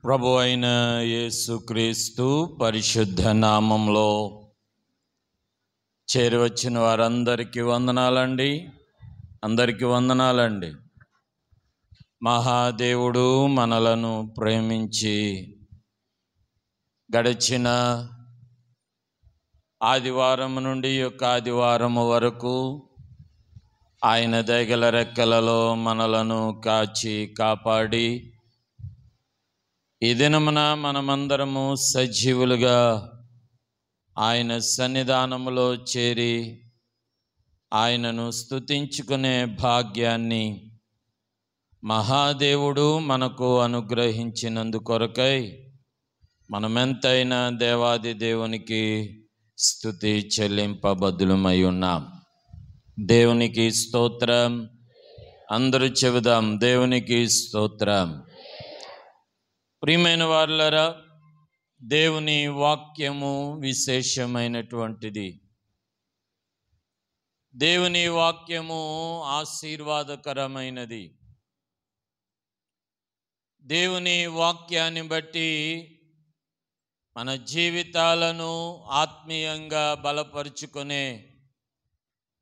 ప్రభు అయిన యేసుక్రీస్తు పరిశుద్ధ నామంలో చేరివచ్చిన వారందరికీ వందనాలండి. అందరికీ వందనాలండి. మహాదేవుడు మనలను ప్రేమించి గడిచిన ఆదివారం నుండి యొక్క ఆదివారం వరకు ఆయన దయగల రెక్కలలో మనలను కాచి కాపాడి ఈ దినమున మనమందరము సజీవులుగా ఆయన సన్నిధానములో చేరి ఆయనను స్తుతించుకునే భాగ్యాన్ని మహాదేవుడు మనకు అనుగ్రహించినందుకొరకై మనమెంతైనా దేవాది దేవునికి స్తుతి చెల్లింపబద్దులమై ఉన్నాం. దేవునికి స్తోత్రం. అందరూ చెబుదాం, దేవునికి స్తోత్రం. ప్రియమైన వారులారా, దేవుని వాక్యము విశేషమైనటువంటిది. దేవుని వాక్యము ఆశీర్వాదకరమైనది. దేవుని వాక్యాన్ని బట్టి మన జీవితాలను ఆత్మీయంగా బలపరుచుకునే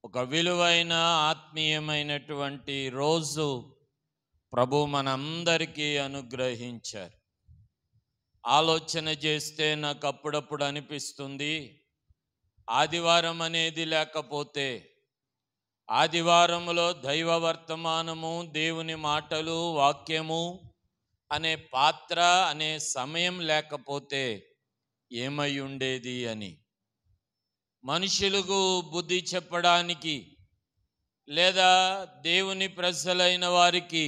ఒక విలువైన ఆత్మీయమైనటువంటి రోజు ప్రభు మనందరికీ అనుగ్రహించారు. ఆలోచన చేస్తే నాకు అప్పుడప్పుడు అనిపిస్తుంది, ఆదివారం అనేది లేకపోతే, ఆదివారములో దైవ వర్తమానము, దేవుని మాటలు, వాక్యము అనే పాత్ర అనే సమయం లేకపోతే ఏమై ఉండేది అని. మనుషులకు బుద్ధి చెప్పడానికి లేదా దేవుని ప్రజలైన వారికి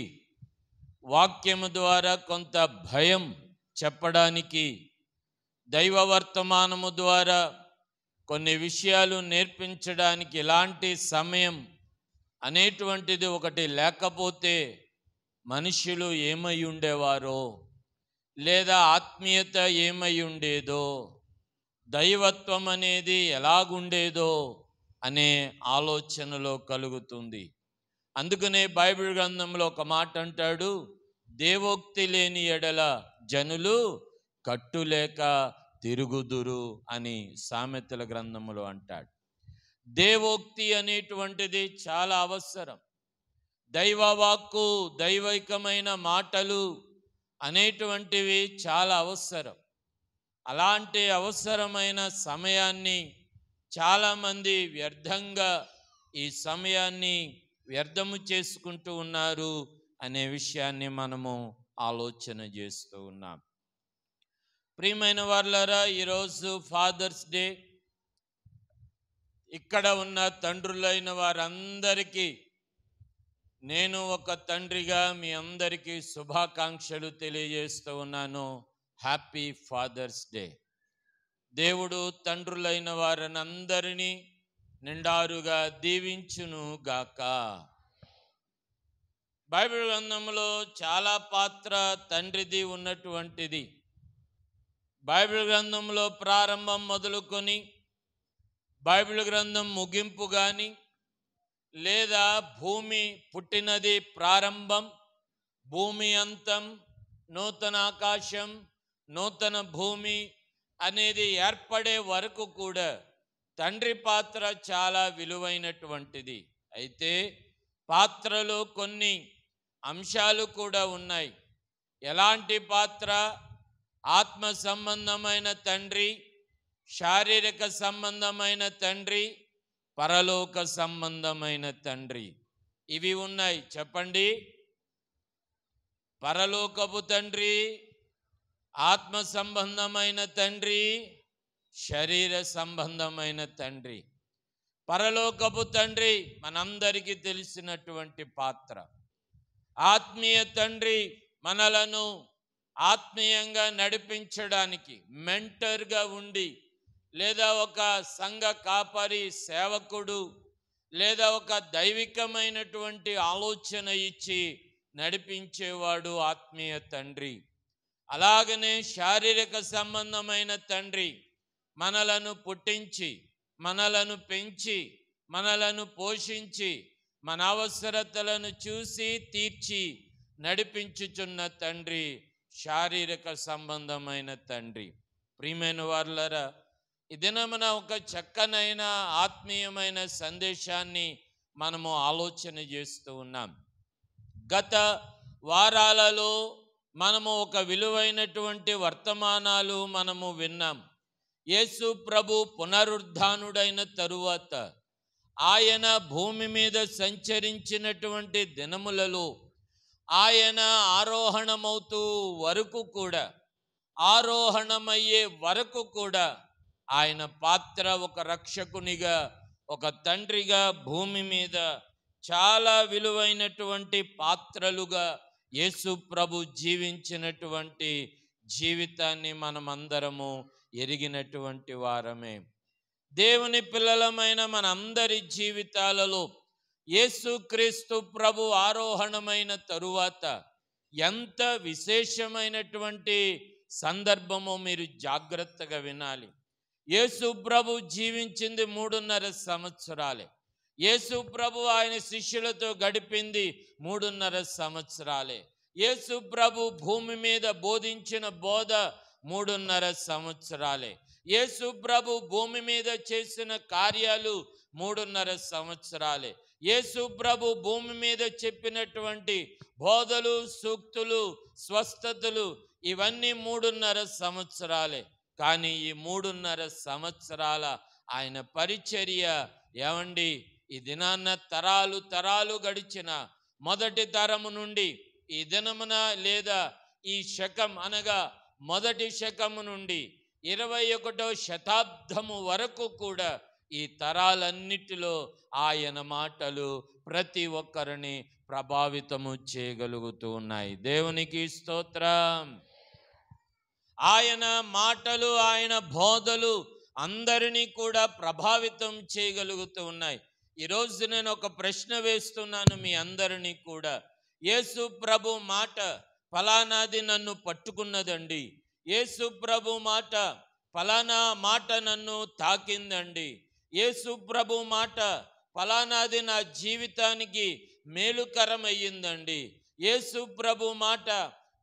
వాక్యము ద్వారా కొంత భయం చెప్పడానికి, దైవ వర్తమానము ద్వారా కొన్ని విషయాలు నేర్పించడానికి ఇలాంటి సమయం అనేటువంటిది ఒకటి లేకపోతే మనుషులు ఏమై ఉండేవారో, లేదా ఆత్మీయత ఏమై ఉండేదో, దైవత్వం అనేది ఎలాగుండేదో అనే ఆలోచనలో కలుగుతుంది. అందుకనే బైబిల్ గ్రంథంలో ఒక మాట అంటాడు, దేవోక్తి లేని ఎడల జనులు కట్టులేక తిరుగుదురు అని సామెతల గ్రంథములో అంటాడు. దేవోక్తి అనేటువంటిది చాలా అవసరం. దైవవాక్కు, దైవికమైన మాటలు అనేటువంటివి చాలా అవసరం. అలాంటి అవసరమైన సమయాన్ని చాలామంది వ్యర్థంగా ఈ సమయాన్ని వ్యర్థము చేసుకుంటూ ఉన్నారు అనే విషయాన్ని మనము ఆలోచన చేస్తూ ఉన్నాం. ప్రియమైన వారులారా, ఈరోజు ఫాదర్స్ డే. ఇక్కడ ఉన్న తండ్రులైన వారందరికీ నేను ఒక తండ్రిగా మీ అందరికీ శుభాకాంక్షలు తెలియజేస్తూ ఉన్నాను. Happy fathers day. దేవుడు తండ్రులైన వారిని అందరినీ నిండారుగా దీవించును గాక. బైబిల్ గ్రంథంలో చాలా పాత్ర తండ్రిది ఉన్నటువంటిది. బైబిల్ గ్రంథంలో ప్రారంభం మొదలుకొని బైబిల్ గ్రంథం ముగింపు కానీ, లేదా భూమి పుట్టినది ప్రారంభం, భూమి అంతం, నూతన ఆకాశం, నూతన భూమి అనేది ఏర్పడే వరకు కూడా తండ్రి పాత్ర చాలా విలువైనటువంటిది. అయితే పాత్రలో కొన్ని అంశాలు కూడా ఉన్నాయి. ఎలాంటి పాత్ర? ఆత్మ సంబంధమైన తండ్రి, శారీరక సంబంధమైన తండ్రి, పరలోక సంబంధమైన తండ్రి. ఇవి ఉన్నాయి. చెప్పండి. పరలోకపు తండ్రి, ఆత్మ సంబంధమైన తండ్రి, శరీర సంబంధమైన తండ్రి. పరలోకపు తండ్రి మనందరికీ తెలిసినటువంటి పాత్ర. ఆత్మీయ తండ్రి మనలను ఆత్మీయంగా నడిపించడానికి మెంటర్గా ఉండి, లేదా ఒక సంఘ కాపరి, సేవకుడు, లేదా ఒక దైవికమైనటువంటి ఆలోచన ఇచ్చి నడిపించేవాడు ఆత్మీయ తండ్రి. అలాగనే శారీరక సంబంధమైన తండ్రి మనలను పుట్టించి, మనలను పెంచి, మనలను పోషించి, మన అవసరతలను చూసి తీర్చి నడిపించుచున్న తండ్రి శారీరక సంబంధమైన తండ్రి. ప్రియమైన వారులారా, ఈ దినమున ఒక చక్కనైన ఆత్మీయమైన సందేశాన్ని మనము ఆలోచన చేస్తూ ఉన్నాం. గత వారాలలో మనము ఒక విలువైనటువంటి వర్తమానాలు మనము విన్నాం. యేసు ప్రభు పునరుద్ధానుడైన తరువాత ఆయన భూమి మీద సంచరించినటువంటి దినములలో ఆయన ఆరోహణమవుతూ వరకు కూడా, ఆరోహణమయ్యే వరకు కూడా ఆయన పాత్ర ఒక రక్షకునిగా, ఒక తండ్రిగా భూమి మీద చాలా విలువైనటువంటి పాత్రలుగా యేసు ప్రభు జీవించినటువంటి జీవితాన్ని మనమందరము ఎరిగినటువంటి వారమే. దేవుని పిల్లలమైన మనందరి జీవితాలలో యేసుక్రీస్తు ప్రభు ఆరోహణమైన తరువాత ఎంత విశేషమైనటువంటి సందర్భమో మీరు జాగ్రత్తగా వినాలి. యేసు ప్రభు జీవించింది 3.5 సంవత్సరాలే. యేసు ప్రభు ఆయన శిష్యులతో గడిపింది 3.5 సంవత్సరాలే. యేసు ప్రభు భూమి మీద బోధించిన బోధ 3.5 సంవత్సరాలే. యేసు ప్రభు భూమి మీద చేసిన కార్యాలు 3.5 సంవత్సరాలే. యేసు ప్రభు భూమి మీద చెప్పినటువంటి బోధలు, సూక్తులు, స్వస్థతలు ఇవన్నీ 3.5 సంవత్సరాలే. కానీ ఈ 3.5 సంవత్సరాల ఆయన పరిచర్య ఏమండి, ఈ దినాన్న తరాలు తరాలు గడిచిన మొదటి తరము నుండి ఈ దినమున లేదా ఈ శకం అనగా మొదటి శకము నుండి 21వ శతాబ్దము వరకు కూడా ఈ తరాలన్నిటిలో ఆయన మాటలు ప్రతి ఒక్కరిని ప్రభావితము చేయగలుగుతూ ఉన్నాయి. దేవునికి స్తోత్రం. ఆయన మాటలు, ఆయన బోధలు అందరినీ కూడా ప్రభావితం చేయగలుగుతూ ఉన్నాయి. ఈరోజు నేను ఒక ప్రశ్న వేస్తున్నాను మీ అందరినీ కూడా. యేసు ప్రభు మాట ఫలానాది నన్ను పట్టుకున్నదండి, యేసు ప్రభు మాట ఫలానా మాట నన్ను తాకిందండి, యేసు ప్రభు మాట ఫలానాది నా జీవితానికి మేలుకరమయ్యిందండి, యేసు ప్రభు మాట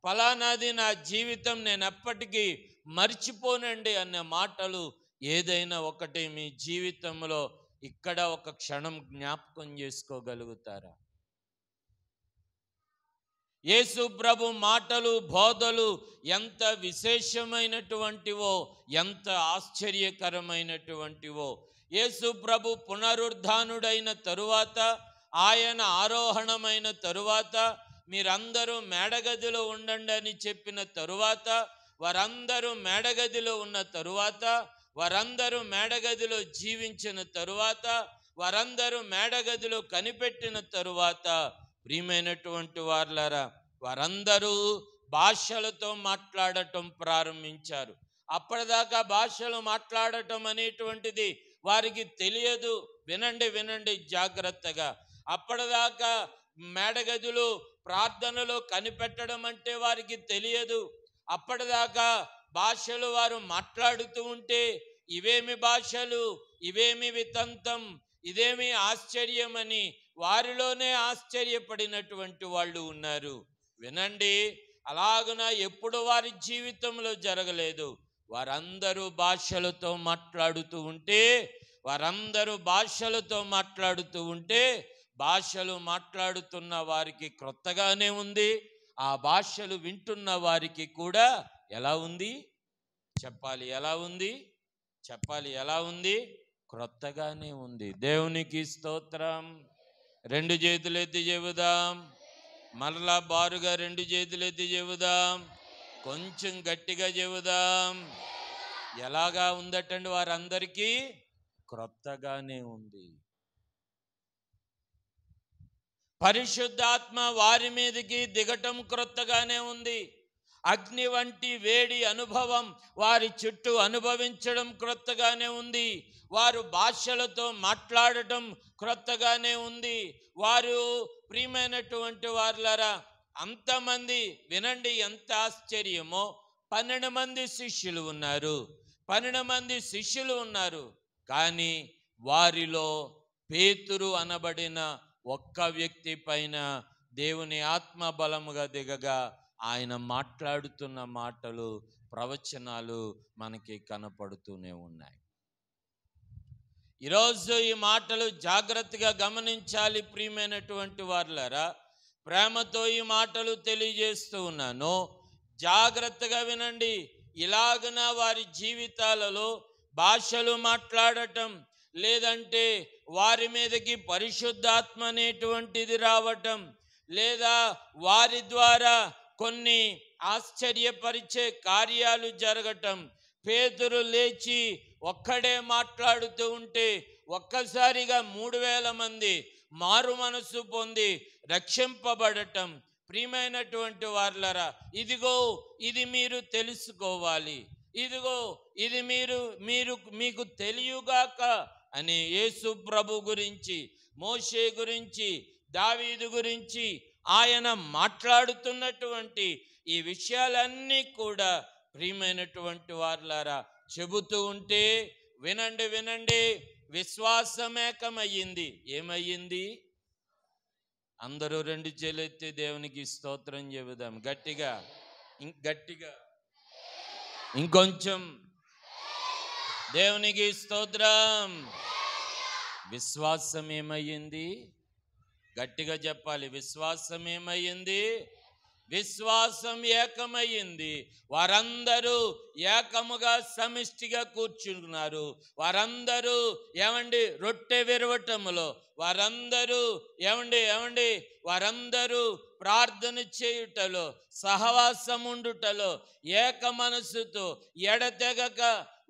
ఫలానాది నా జీవితం నేను ఎప్పటికీ మర్చిపోనండి అనే మాటలు ఏదైనా ఒకటి మీ జీవితంలో ఇక్కడ ఒక క్షణం జ్ఞాపకం చేసుకోగలుగుతారా? యేసు ప్రభు మాటలు, బోధలు ఎంత విశేషమైనటువంటివో, ఎంత ఆశ్చర్యకరమైనటువంటివో. యేసు ప్రభు పునరుద్ధానుడైన తరువాత, ఆయన ఆరోహణమైన తరువాత, మీరందరూ మేడగదిలో ఉండండి అని చెప్పిన తరువాత, వారందరూ మేడగదిలో ఉన్న తరువాత, వారందరూ మేడగదిలో జీవించిన తరువాత, వారందరూ మేడగదిలో కనిపెట్టిన తరువాత, ప్రియమైనటువంటి వారులారా, వారందరూ భాషలతో మాట్లాడటం ప్రారంభించారు. అప్పటిదాకా భాషలు మాట్లాడటం అనేటువంటిది వారికి తెలియదు. వినండి వినండి జాగ్రత్తగా. అప్పటిదాకా మేడగదులు ప్రార్థనలో కనిపెట్టడం అంటే వారికి తెలియదు. అప్పటిదాకా భాషలు వారు మాట్లాడుతూ ఉంటే ఇవేమి భాషలు, ఇవేమి వితంతం, ఇదేమి ఆశ్చర్యమని వారిలోనే ఆశ్చర్యపడినటువంటి వాళ్ళు ఉన్నారు. వినండి, అలాగున ఎప్పుడు వారి జీవితంలో జరగలేదు. వారందరూ భాషలతో మాట్లాడుతూ ఉంటే, వారందరూ భాషలతో మాట్లాడుతూ ఉంటే, భాషలు మాట్లాడుతున్న వారికి క్రొత్తగానే ఉంది. ఆ భాషలు వింటున్న వారికి కూడా ఎలా ఉంది చెప్పాలి? ఎలా ఉంది చెప్పాలి? ఎలా ఉంది? క్రొత్తగానే ఉంది. దేవునికి స్తోత్రం. 2 చేతులు ఎత్తి చెబుదాం. మరలా బారుగా 2 చేతులు ఎత్తి చెబుదాం. కొంచెం గట్టిగా చెబుదాం. ఎలాగా ఉందటండి? వారందరికీ క్రొత్తగానే ఉంది. పరిశుద్ధాత్మ వారి మీదకి దిగటం క్రొత్తగానే ఉంది. అగ్ని వంటి వేడి అనుభవం వారి చుట్టూ అనుభవించడం క్రొత్తగానే ఉంది. వారు భాషలతో మాట్లాడటం క్రొత్తగానే ఉంది. వారు ప్రియమైనటువంటి వారులారా, అంతమంది వినండి, ఎంత ఆశ్చర్యమో. 12 మంది శిష్యులు ఉన్నారు. 12 మంది శిష్యులు ఉన్నారు. కానీ వారిలో పేతురు అనబడిన ఒక్క వ్యక్తి పైన దేవుని ఆత్మ బలముగా దిగగా ఆయన మాట్లాడుతున్న మాటలు, ప్రవచనాలు మనకి కనపడుతూనే ఉన్నాయి. ఈరోజు ఈ మాటలు జాగ్రత్తగా గమనించాలి ప్రియమైనటువంటి వారులారా. ప్రేమతో ఈ మాటలు తెలియజేస్తూ ఉన్నాను, జాగ్రత్తగా వినండి. ఇలాగన వారి జీవితాలలో భాషలు మాట్లాడటం, లేదంటే వారి మీదకి పరిశుద్ధాత్మ అనేటువంటిది రావటం, లేదా వారి ద్వారా కొన్ని ఆశ్చర్యపరిచే కార్యాలు జరగటం. పేతురు లేచి ఒక్కడే మాట్లాడుతూ ఉంటే ఒక్కసారిగా 3000 మంది మారు మనసు పొంది రక్షింపబడటం. ప్రియమైనటువంటి వారులారా, ఇదిగో ఇది మీరు తెలుసుకోవాలి, ఇదిగో ఇది మీకు తెలియగాక అని యేసు ప్రభు గురించి, మోషే గురించి, దావీదు గురించి ఆయన మాట్లాడుతున్నటువంటి ఈ విషయాలన్నీ కూడా ప్రియమైనటువంటి వారులారా చెబుతూ ఉంటే వినండి, వినండి. విశ్వాసమేకమయ్యింది. ఏమయ్యింది? అందరూ 2 చేతులెత్తి దేవునికి స్తోత్రం చెబుదాం. గట్టిగా, గట్టిగా, ఇంకొంచెం దేవునికి స్తోత్రం. విశ్వాసం ఏమయ్యింది? గట్టిగా చెప్పాలి. విశ్వాసం ఏమయ్యింది? విశ్వాసం ఏకమయ్యింది. వారందరూ ఏకముగా సమిష్టిగా కూర్చున్నారు. వారందరూ ఏమండి రొట్టె విరవటములో, వారందరూ ఏమండి వారందరూ ప్రార్థన చేయుటలో, సహవాసం ఉండుటలో, ఏక మనసుతో ఎడతెగక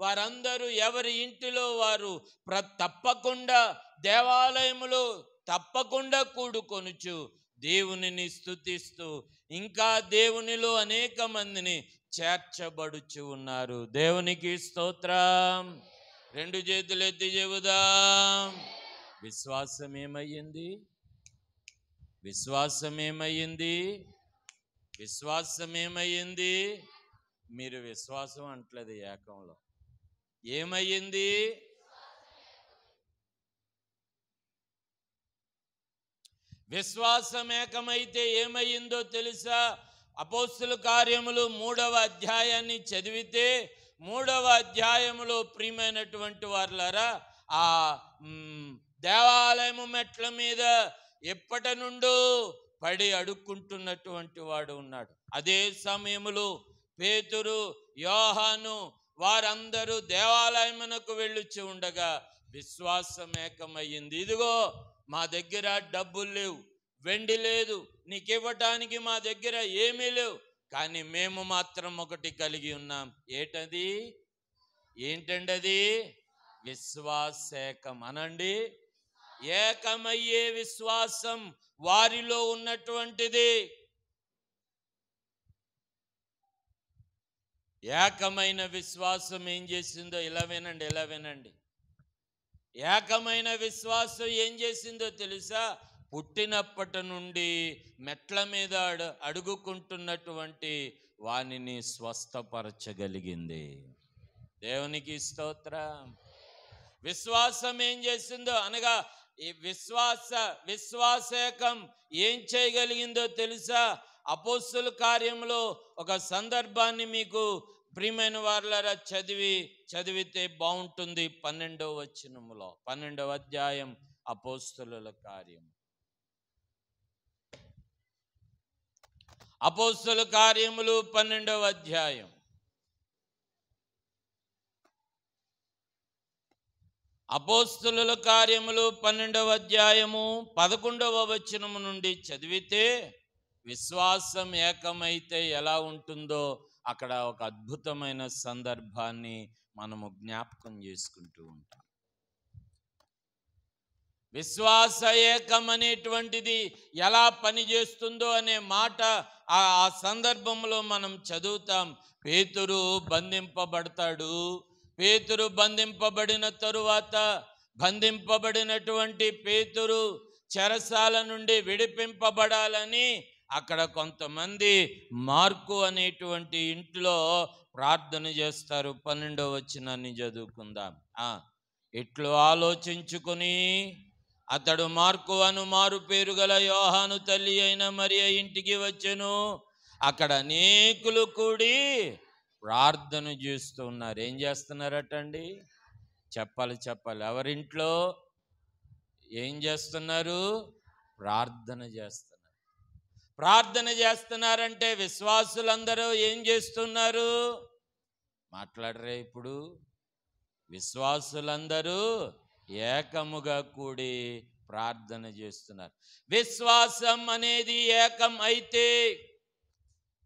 వారందరూ ఎవరి ఇంటిలో వారు తప్పకుండా దేవాలయములో తప్పకుండా కూడుకొనుచు దేవునిని స్తుతిస్తూ ఇంకా దేవునిలో అనేక మందిని చేర్చబడుచు ఉన్నారు. దేవునికి స్తోత్రం. 2 చేతులు ఎత్తి చెబుదాం. విశ్వాసం ఏమయ్యింది? విశ్వాసం ఏమయ్యింది? విశ్వాసం ఏమయ్యింది? మీరు విశ్వాసం అంటలేదు ఏకంలో. ఏమయ్యింది? విశ్వాసం ఏకమైతే ఏమయ్యిందో తెలుసా? అపోస్తుల కార్యములు 3వ అధ్యాయాన్ని చదివితే 3వ అధ్యాయములో ప్రియమైనటువంటి వారులారా, ఆ దేవాలయము మెట్ల మీద ఎప్పటి నుండో పడి అడుక్కుంటున్నటువంటి వాడు ఉన్నాడు. అదే సమయములో పేతురు, యోహాను వారందరూ దేవాలయమునకు వెళ్ళుచు ఉండగా విశ్వాసం ఏకమయ్యింది. ఇదిగో మా దగ్గర డబ్బులు లేవు, వెండి లేదు, నీకు ఇవ్వటానికి మా దగ్గర ఏమీ లేవు, కానీ మేము మాత్రం ఒకటి కలిగి ఉన్నాం. ఏంటండి అది? విశ్వాసేకం అనండి. ఏకమయ్యే విశ్వాసం వారిలో ఉన్నటువంటిది. ఏకమైన విశ్వాసం ఏం చేసిందో ఇలా వినండి. ఏకమైన విశ్వాసం ఏం చేసిందో తెలుసా? పుట్టినప్పటి నుండి మెట్ల మీద అడుగుకుంటున్నటువంటి వానిని స్వస్థపరచగలిగింది. దేవునికి స్తోత్రం. విశ్వాసం ఏం చేసిందో అనగా ఈ విశ్వాసేకం ఏం చేయగలిగిందో తెలుసా? అపోస్తుల కార్యంలో ఒక సందర్భాన్ని మీకు ప్రియమైన వారులారా చదివితే బాగుంటుంది. 12వ వచనములో, 12వ అధ్యాయం అపోస్తుల కార్యం. అపోస్తుల కార్యములు 12వ అధ్యాయం. అపోస్తుల కార్యములు 12వ అధ్యాయము 11వ వచనము నుండి చదివితే విశ్వాసం ఏకమైతే ఎలా ఉంటుందో అక్కడ ఒక అద్భుతమైన సందర్భాన్ని మనము జ్ఞాపకం చేసుకుంటూ ఉంటాం. విశ్వాస ఏకం అనేటువంటిది ఎలా పనిచేస్తుందో అనే మాట ఆ సందర్భంలో మనం చదువుతాం. పేతురు బంధింపబడతాడు. పేతురు బంధింపబడిన తరువాత బంధింపబడినటువంటి పేతురు చెరసాల నుండి విడిపింపబడాలని అక్కడ కొంతమంది మార్కు అనేటువంటి ఇంట్లో ప్రార్థన చేస్తారు. 12వ వచనాన్ని చదువుకుందాం. ఇట్లు ఆలోచించుకుని అతడు మార్కు అను మారు పేరు గల యోహాను తల్లి అయిన మరియ ఇంటికి వచ్చెను. అక్కడ అనేకులు కూడి ప్రార్థన చేస్తూ ఉన్నారు. ఏం చేస్తున్నారటండి? చెప్పాలి. ఎవరింట్లో ఏం చేస్తున్నారు? ప్రార్థన చేస్తున్నారు. ప్రార్థన చేస్తున్నారంటే విశ్వాసులందరూ ఏం చేస్తున్నారు? మాట్లాడరే ఇప్పుడు? విశ్వాసులందరూ ఏకముగా కూడి ప్రార్థన చేస్తున్నారు. విశ్వాసం అనేది ఏకం అయితే,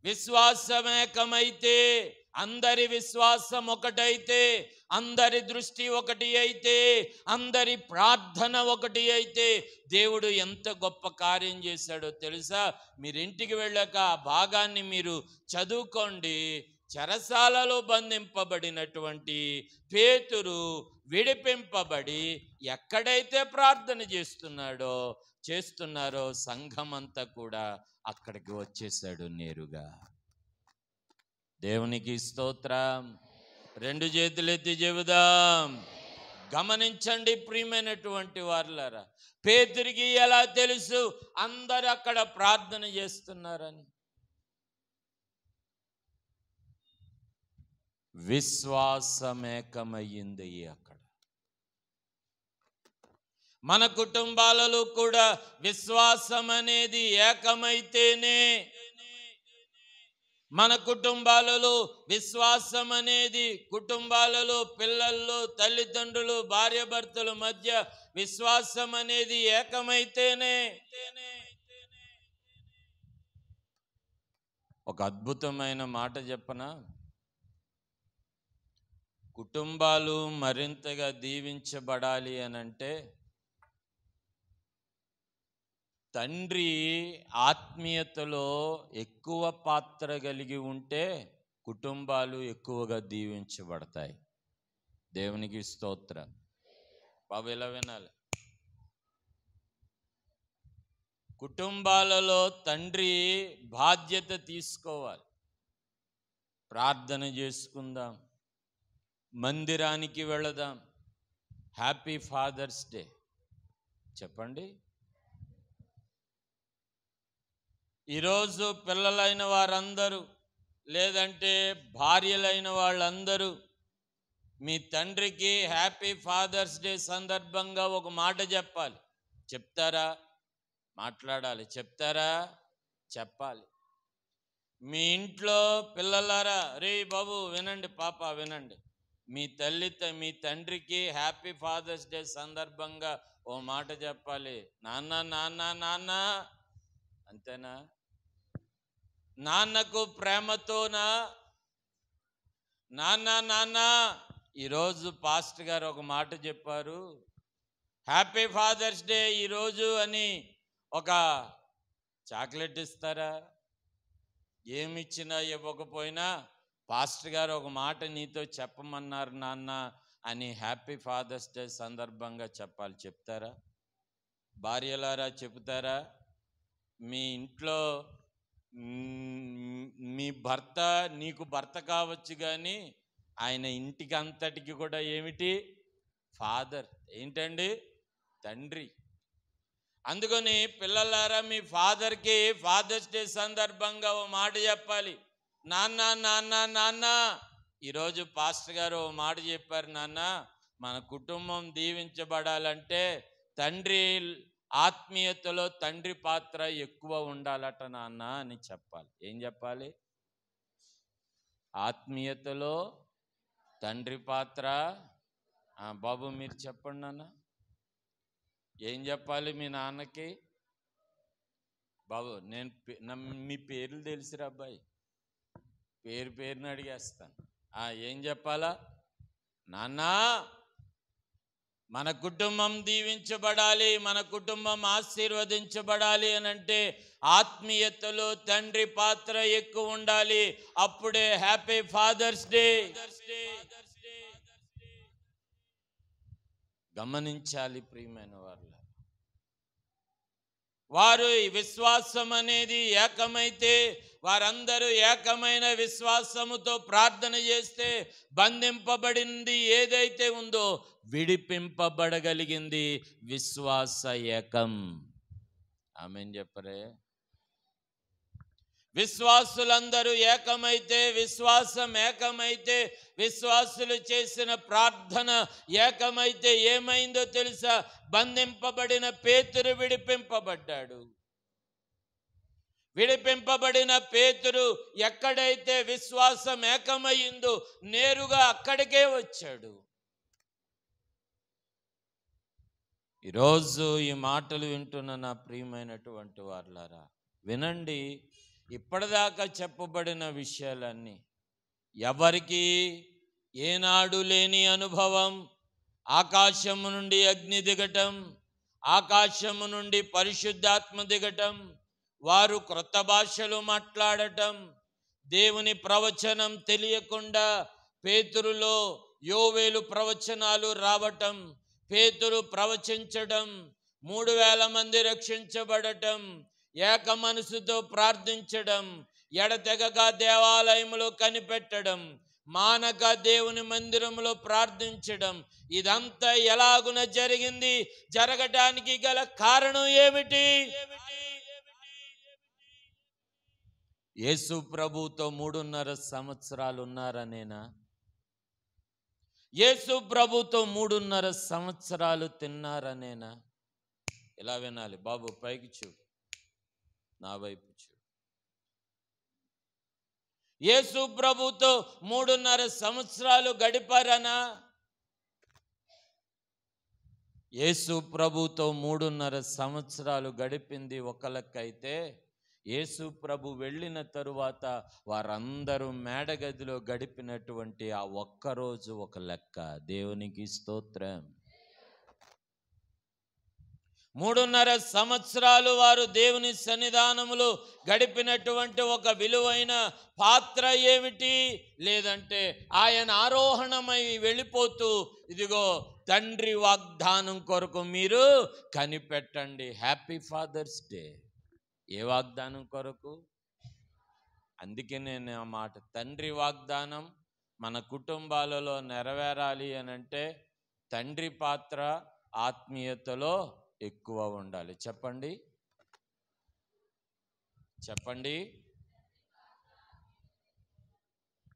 విశ్వాసం ఏకమైతే, అందరి విశ్వాసం ఒకటైతే, అందరి దృష్టి ఒకటి అయితే, అందరి ప్రార్థన ఒకటి అయితే, దేవుడు ఎంత గొప్ప కార్యం చేశాడో తెలుసా? మీరింటికి వెళ్ళాక ఆ భాగాన్ని మీరు చదువుకోండి. చెరసాలలో బంధింపబడినటువంటి పేతురు విడిపింపబడి ఎక్కడైతే ప్రార్థన చేస్తున్నారో సంఘమంతా కూడా అక్కడికి వచ్చేసాడు నేరుగా. దేవునికి స్తోత్రం. రెండు చేతులెత్తి చెబుదాం. గమనించండి ప్రియమైనటువంటి వారులారా, పేతురికి ఎలా తెలుసు అందరూ అక్కడ ప్రార్థన చేస్తున్నారని? విశ్వాసమేకమయ్యింది అక్కడ. మన కుటుంబాలలో కూడా విశ్వాసం అనేది ఏకమైతేనే, మన కుటుంబాలలో విశ్వాసం అనేది, కుటుంబాలలో పిల్లల్లో తల్లిదండ్రులు భార్యాభర్తల మధ్య విశ్వాసం అనేది ఏకమైతేనే. ఒక అద్భుతమైన మాట చెప్పనా? కుటుంబాలు మరింతగా దీవించబడాలి అనంటే తండ్రి ఆత్మీయతలో ఎక్కువ పాత్ర కలిగి ఉంటే కుటుంబాలు ఎక్కువగా దీవించబడతాయి. దేవునికి స్తోత్రం. బాబు ఎలా వినాలి? కుటుంబాలలో తండ్రి బాధ్యత తీసుకోవాలి. ప్రార్థన చేసుకుందాం, మందిరానికి వెళదాం, హ్యాపీ ఫాదర్స్ డే చెప్పండి. ఈరోజు పిల్లలైన వారందరూ, లేదంటే భార్యలైన వాళ్ళందరూ మీ తండ్రికి హ్యాపీ ఫాదర్స్ డే సందర్భంగా ఒక మాట చెప్పాలి. చెప్తారా? మాట్లాడాలి. చెప్తారా? చెప్పాలి. మీ ఇంట్లో పిల్లలారా, రే బాబు వినండి, పాప వినండి, మీ తండ్రికి హ్యాపీ ఫాదర్స్ డే సందర్భంగా ఓ మాట చెప్పాలి. నాన్న నాన్న నాన్న అంతేనా? నాన్నకు ప్రేమతోనా? నాన్న నాన్న ఈరోజు పాస్టర్ గారు ఒక మాట చెప్పారు, హ్యాపీ ఫాదర్స్ డే ఈరోజు అని ఒక చాక్లెట్ ఇస్తారా? ఏమిచ్చినా ఇవ్వకపోయినా పాస్టర్ గారు ఒక మాట నీతో చెప్పమన్నారు నాన్న అని హ్యాపీ ఫాదర్స్ డే సందర్భంగా చెప్పాలి. చెప్తారా? భార్యలారా చెప్తారా? మీ ఇంట్లో మీ భర్త, నీకు భర్త కావచ్చు కానీ ఆయన ఇంటికి అంతటికి కూడా ఏమిటి? ఫాదర్. ఏంటండి? తండ్రి. అందుకని పిల్లలారా, మీ ఫాదర్కి ఫాదర్స్ డే సందర్భంగా ఓ మాట చెప్పాలి. నాన్న నాన్న నాన్న ఈరోజు పాస్టర్ గారు ఓ మాట చెప్పారు, నాన్న మన కుటుంబం దీవించబడాలంటే తండ్రి ఆత్మీయతలో తండ్రి పాత్ర ఎక్కువ ఉండాలట నాన్న అని చెప్పాలి. ఏం చెప్పాలి? ఆత్మీయతలో తండ్రి పాత్ర. బాబు మీరు చెప్పండి నాన్న, ఏం చెప్పాలి మీ నాన్నకి? బాబు నేను మీ పేర్లు తెలుసురా అబ్బాయి, పేరుని అడిగేస్తాను. ఏం చెప్పాలా? నాన్న మన కుటుంబం దీవించబడాలి, మన కుటుంబం ఆశీర్వదించబడాలి అని అంటే ఆత్మీయతలో తండ్రి పాత్ర ఎక్కువ ఉండాలి. అప్పుడే హ్యాపీ ఫాదర్స్ డే. గమనించాలి ప్రియమైన వారు. వారు విశ్వాసం అనేది ఏకమైతే, వారందరూ ఏకమైన విశ్వాసముతో ప్రార్థన చేస్తే బంధింపబడింది ఏదైతే ఉందో విడిపింపబడగలిగింది. విశ్వాస ఏకం. ఆమేన్ చెప్పరే. విశ్వాసులందరూ ఏకమైతే, విశ్వాసం ఏకమైతే, విశ్వాసులు చేసిన ప్రార్థన ఏకమైతే ఏమైందో తెలుసా? బంధింపబడిన పేతురు విడిపింపబడ్డాడు. విడిపింపబడిన పేతురు ఎక్కడైతే విశ్వాసం ఏకమైందో నేరుగా అక్కడికే వచ్చాడు. ఈరోజు ఈ మాటలు వింటున్న నా ప్రియమైనటువంటి వారులారా, వినండి. ఇప్పటిదాకా చెప్పబడిన విషయాలన్నీ ఎవరికి ఏనాడు లేని అనుభవం. ఆకాశము నుండి అగ్ని దిగటం, ఆకాశము నుండి పరిశుద్ధాత్మ దిగటం, వారు క్రొత్త భాషలు మాట్లాడటం, దేవుని ప్రవచనం తెలియకుండా పేతురులో యోవేలు ప్రవచనాలు రావటం, పేతురు ప్రవచించడం, 3000 మంది రక్షించబడటం, ఏక మనసుతో ప్రార్థించడం, ఎడతెగగా దేవాలయంలో కనిపెట్టడం, మానక దేవుని మందిరంలో ప్రార్థించడం, ఇదంతా ఎలాగున జరిగింది? జరగటానికి గల కారణం ఏమిటి? యేసు ప్రభుతో 3.5 సంవత్సరాలు ఉన్నారనేనా? యేసు ప్రభుతో 3.5 సంవత్సరాలు తిన్నారనేనా? ఎలా వినాలి బాబు? పైకి చూడు, నా వైపు చూడు. యేసు ప్రభుతో 3.5 సంవత్సరాలు గడిపారనా? యేసు ప్రభుతో 3.5 సంవత్సరాలు గడిపింది ఒక లెక్క అయితే, యేసు ప్రభు వెళ్ళిన తరువాత వారందరూ మేడగదిలో గడిపినటువంటి ఆ ఒక్కరోజు ఒక లెక్క. దేవునికి స్తోత్రం. 3.5 సంవత్సరాలు వారు దేవుని సన్నిధానములో గడిపినటువంటి ఒక విలువైన పాత్ర ఏమిటి? లేదంటే ఆయన ఆరోహణమై వెళ్ళిపోతూ, ఇదిగో తండ్రి వాగ్దానం కొరకు మీరు కనిపెట్టండి. Happy fathers day. ఏ వాగ్దానం కొరకు? అందుకే నేను ఆ మాట, తండ్రి వాగ్దానం మన కుటుంబాలలో నెరవేరాలి అనంటే తండ్రి పాత్ర ఆత్మీయతలో ఎక్కువ ఉండాలి. చెప్పండి, చెప్పండి.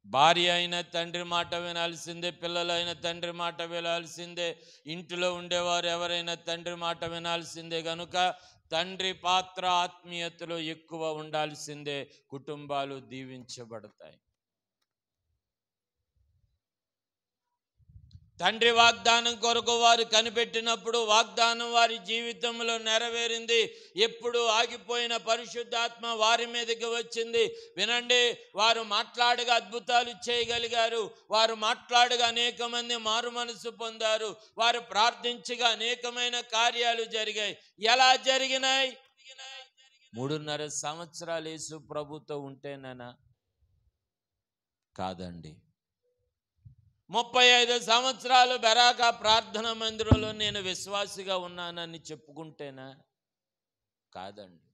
భార్య అయిన తండ్రి మాట వినాల్సిందే, పిల్లలైన తండ్రి మాట వినాల్సిందే, ఇంటిలో ఉండేవారు ఎవరైనా తండ్రి మాట వినాల్సిందే. కనుక తండ్రి పాత్ర ఆత్మీయతలో ఎక్కువ ఉండాల్సిందే. కుటుంబాలు దీవించబడతాయి. తండ్రి వాగ్దానం కొరకు వారు కనిపెట్టినప్పుడు వాగ్దానం వారి జీవితంలో నెరవేరింది. ఎప్పుడు ఆగిపోయిన పరిశుద్ధాత్మ వారి మీదకి వచ్చింది. వినండి, వారు మాట్లాడగా అద్భుతాలు చేయగలిగారు. వారు మాట్లాడగా అనేక మంది మారు మనసు పొందారు. వారు ప్రార్థించగా అనేకమైన కార్యాలు జరిగాయి. ఎలా జరిగినాయి? 3.5 సంవత్సరాలు యేసు ప్రభుతో ఉంటేనేనా? కాదండి. 35 సంవత్సరాలు బెరాక ప్రార్థన మందిరంలో నేను విశ్వాసిగా ఉన్నానని చెప్పుకుంటేనా? కాదండి.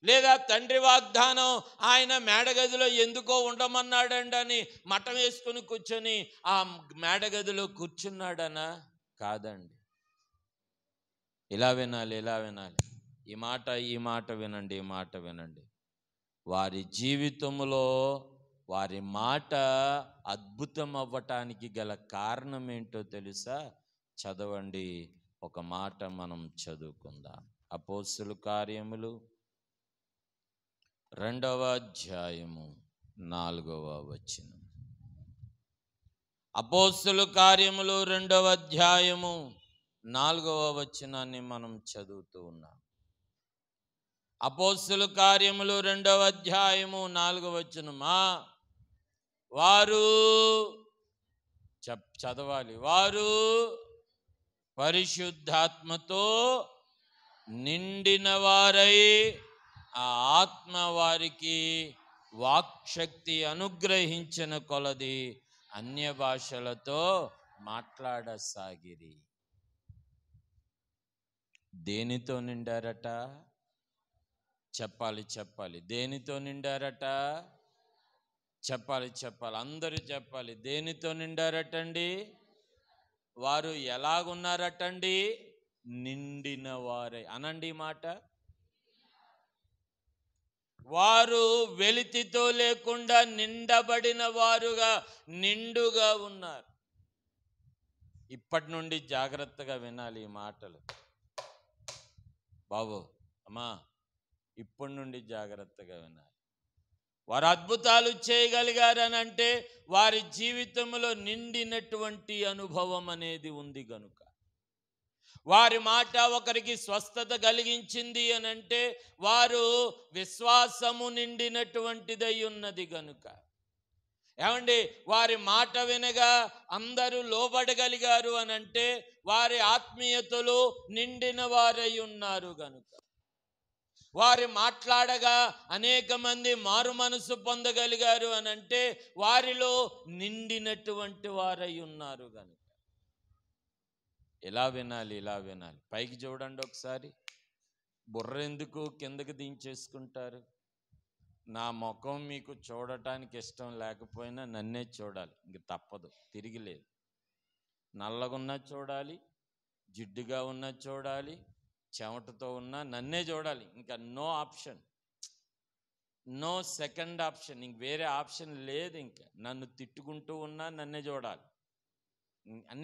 లేదా తండ్రి వాగ్దానం ఆయన మేడగదిలో ఎందుకో ఉండమన్నాడండి అని మఠం వేసుకుని కూర్చొని ఆ మేడగదిలో కూర్చున్నాడనా? కాదండి. ఇలా వినాలి, ఇలా వినాలి. ఈ మాట వినండి, ఈ మాట వినండి. వారి జీవితంలో వారి మాట అద్భుతం అవ్వటానికి గల కారణం ఏంటో తెలుసా? చదవండి, ఒక మాట మనం చదువుకుందాం. అపోస్తలుల కార్యములు 2వ అధ్యాయము 4వ వచనం. అపోస్తలుల కార్యములు 2వ అధ్యాయము 4వ వచనాన్ని మనం చదువుతూ ఉన్నాం. అపోస్తలుల కార్యములు 2వ అధ్యాయము 4వ వచనమా? వారు చదవాలి. వారు పరిశుద్ధాత్మతో నిండిన వారై ఆ ఆత్మ వారికి వాక్శక్తి అనుగ్రహించిన కొలది అన్య భాషలతో మాట్లాడసాగిరి. దేనితో నిండారట? చెప్పాలి, చెప్పాలి. దేనితో నిండారట? చెప్పాలి, చెప్పాలి. అందరూ చెప్పాలి. దేనితో నిండారటండి? వారు ఎలాగున్నారటండి? నిండిన వారై. అనండి మాట. వారు వెలితితో లేకుండా నిండబడిన వారుగా నిండుగా ఉన్నారు. ఇప్పటి నుండి జాగ్రత్తగా వినాలి ఈ మాటలు. బాబు అమ్మా, ఇప్పటి నుండి జాగ్రత్తగా వినాలి. వారు అద్భుతాలు చేయగలిగారనంటే వారి జీవితంలో నిండినటువంటి అనుభవం అనేది ఉంది గనుక, వారి మాట ఒకరికి స్వస్థత కలిగించింది అనంటే వారు విశ్వాసము నిండినటువంటిదై ఉన్నది గనుక. ఏమండి, వారి మాట వినగా అందరూ లోబడగలిగారు అనంటే వారి ఆత్మీయతలో నిండిన వారై ఉన్నారు గనుక. వారి మాట్లాడగా అనేక మంది మారు మనసు పొందగలిగారు అనంటే వారిలో నిండినటువంటి వారై ఉన్నారు గనుక. ఇలా వినాలి, ఇలా వినాలి. పైకి చూడండి ఒకసారి. బుర్ర ఎందుకు కిందకి దించేసుకుంటారు? నా ముఖం మీకు చూడటానికి ఇష్టం లేకపోయినా నన్నే చూడాలి, ఇంక తప్పదు, తిరిగిలేదు. నల్లగున్నా చూడాలి, జిడ్డుగా ఉన్నా చూడాలి, చెమటతో ఉన్నా నన్నే చూడాలి. ఇంకా no option, no second option, ఇంక వేరే ఆప్షన్ లేదు. ఇంకా నన్ను తిట్టుకుంటూ ఉన్నా నన్నే చూడాలి,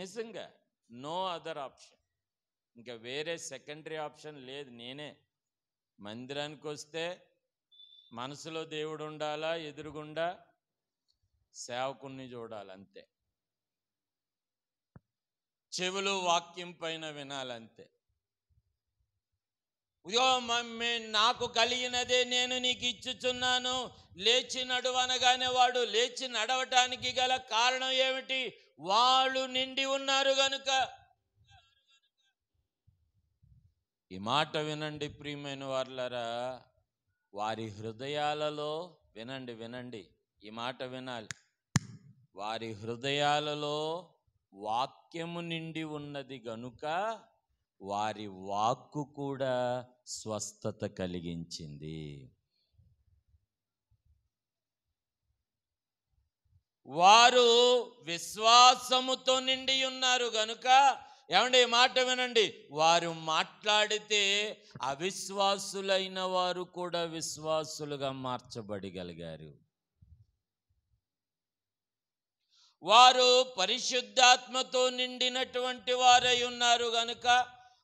నిజంగా నో అదర్ ఆప్షన్. ఇంకా వేరే సెకండరీ ఆప్షన్ లేదు. నేనే మందిరానికి వస్తే మనసులో దేవుడు ఉండాలా, ఎదురుగుండా సేవకుణ్ణి చూడాలి, అంతే. చెవులు వాక్యం పైన వినాలంతే. నాకు కలిగినదే నేను నీకు ఇచ్చుచున్నాను, లేచి నడువనగానే వాడు లేచి నడవటానికి గల కారణం ఏమిటి? వాళ్ళు నిండి ఉన్నారు గనుక. ఈ మాట వినండి ప్రియమైన వారులారా. వారి హృదయాలలో వినండి, వినండి, ఈ మాట వినాలి. వారి హృదయాలలో వాక్యము నిండి ఉన్నది గనుక వారి వాక్కు కూడా స్వస్థత కలిగించింది. వారు విశ్వాసముతో నిండి ఉన్నారు గనుక, ఏమండి ఈ మాట వినండి, వారు మాట్లాడితే అవిశ్వాసులైన వారు కూడా విశ్వాసులుగా మార్చబడగలిగారు. వారు పరిశుద్ధాత్మతో నిండినటువంటి వారై ఉన్నారు గనుక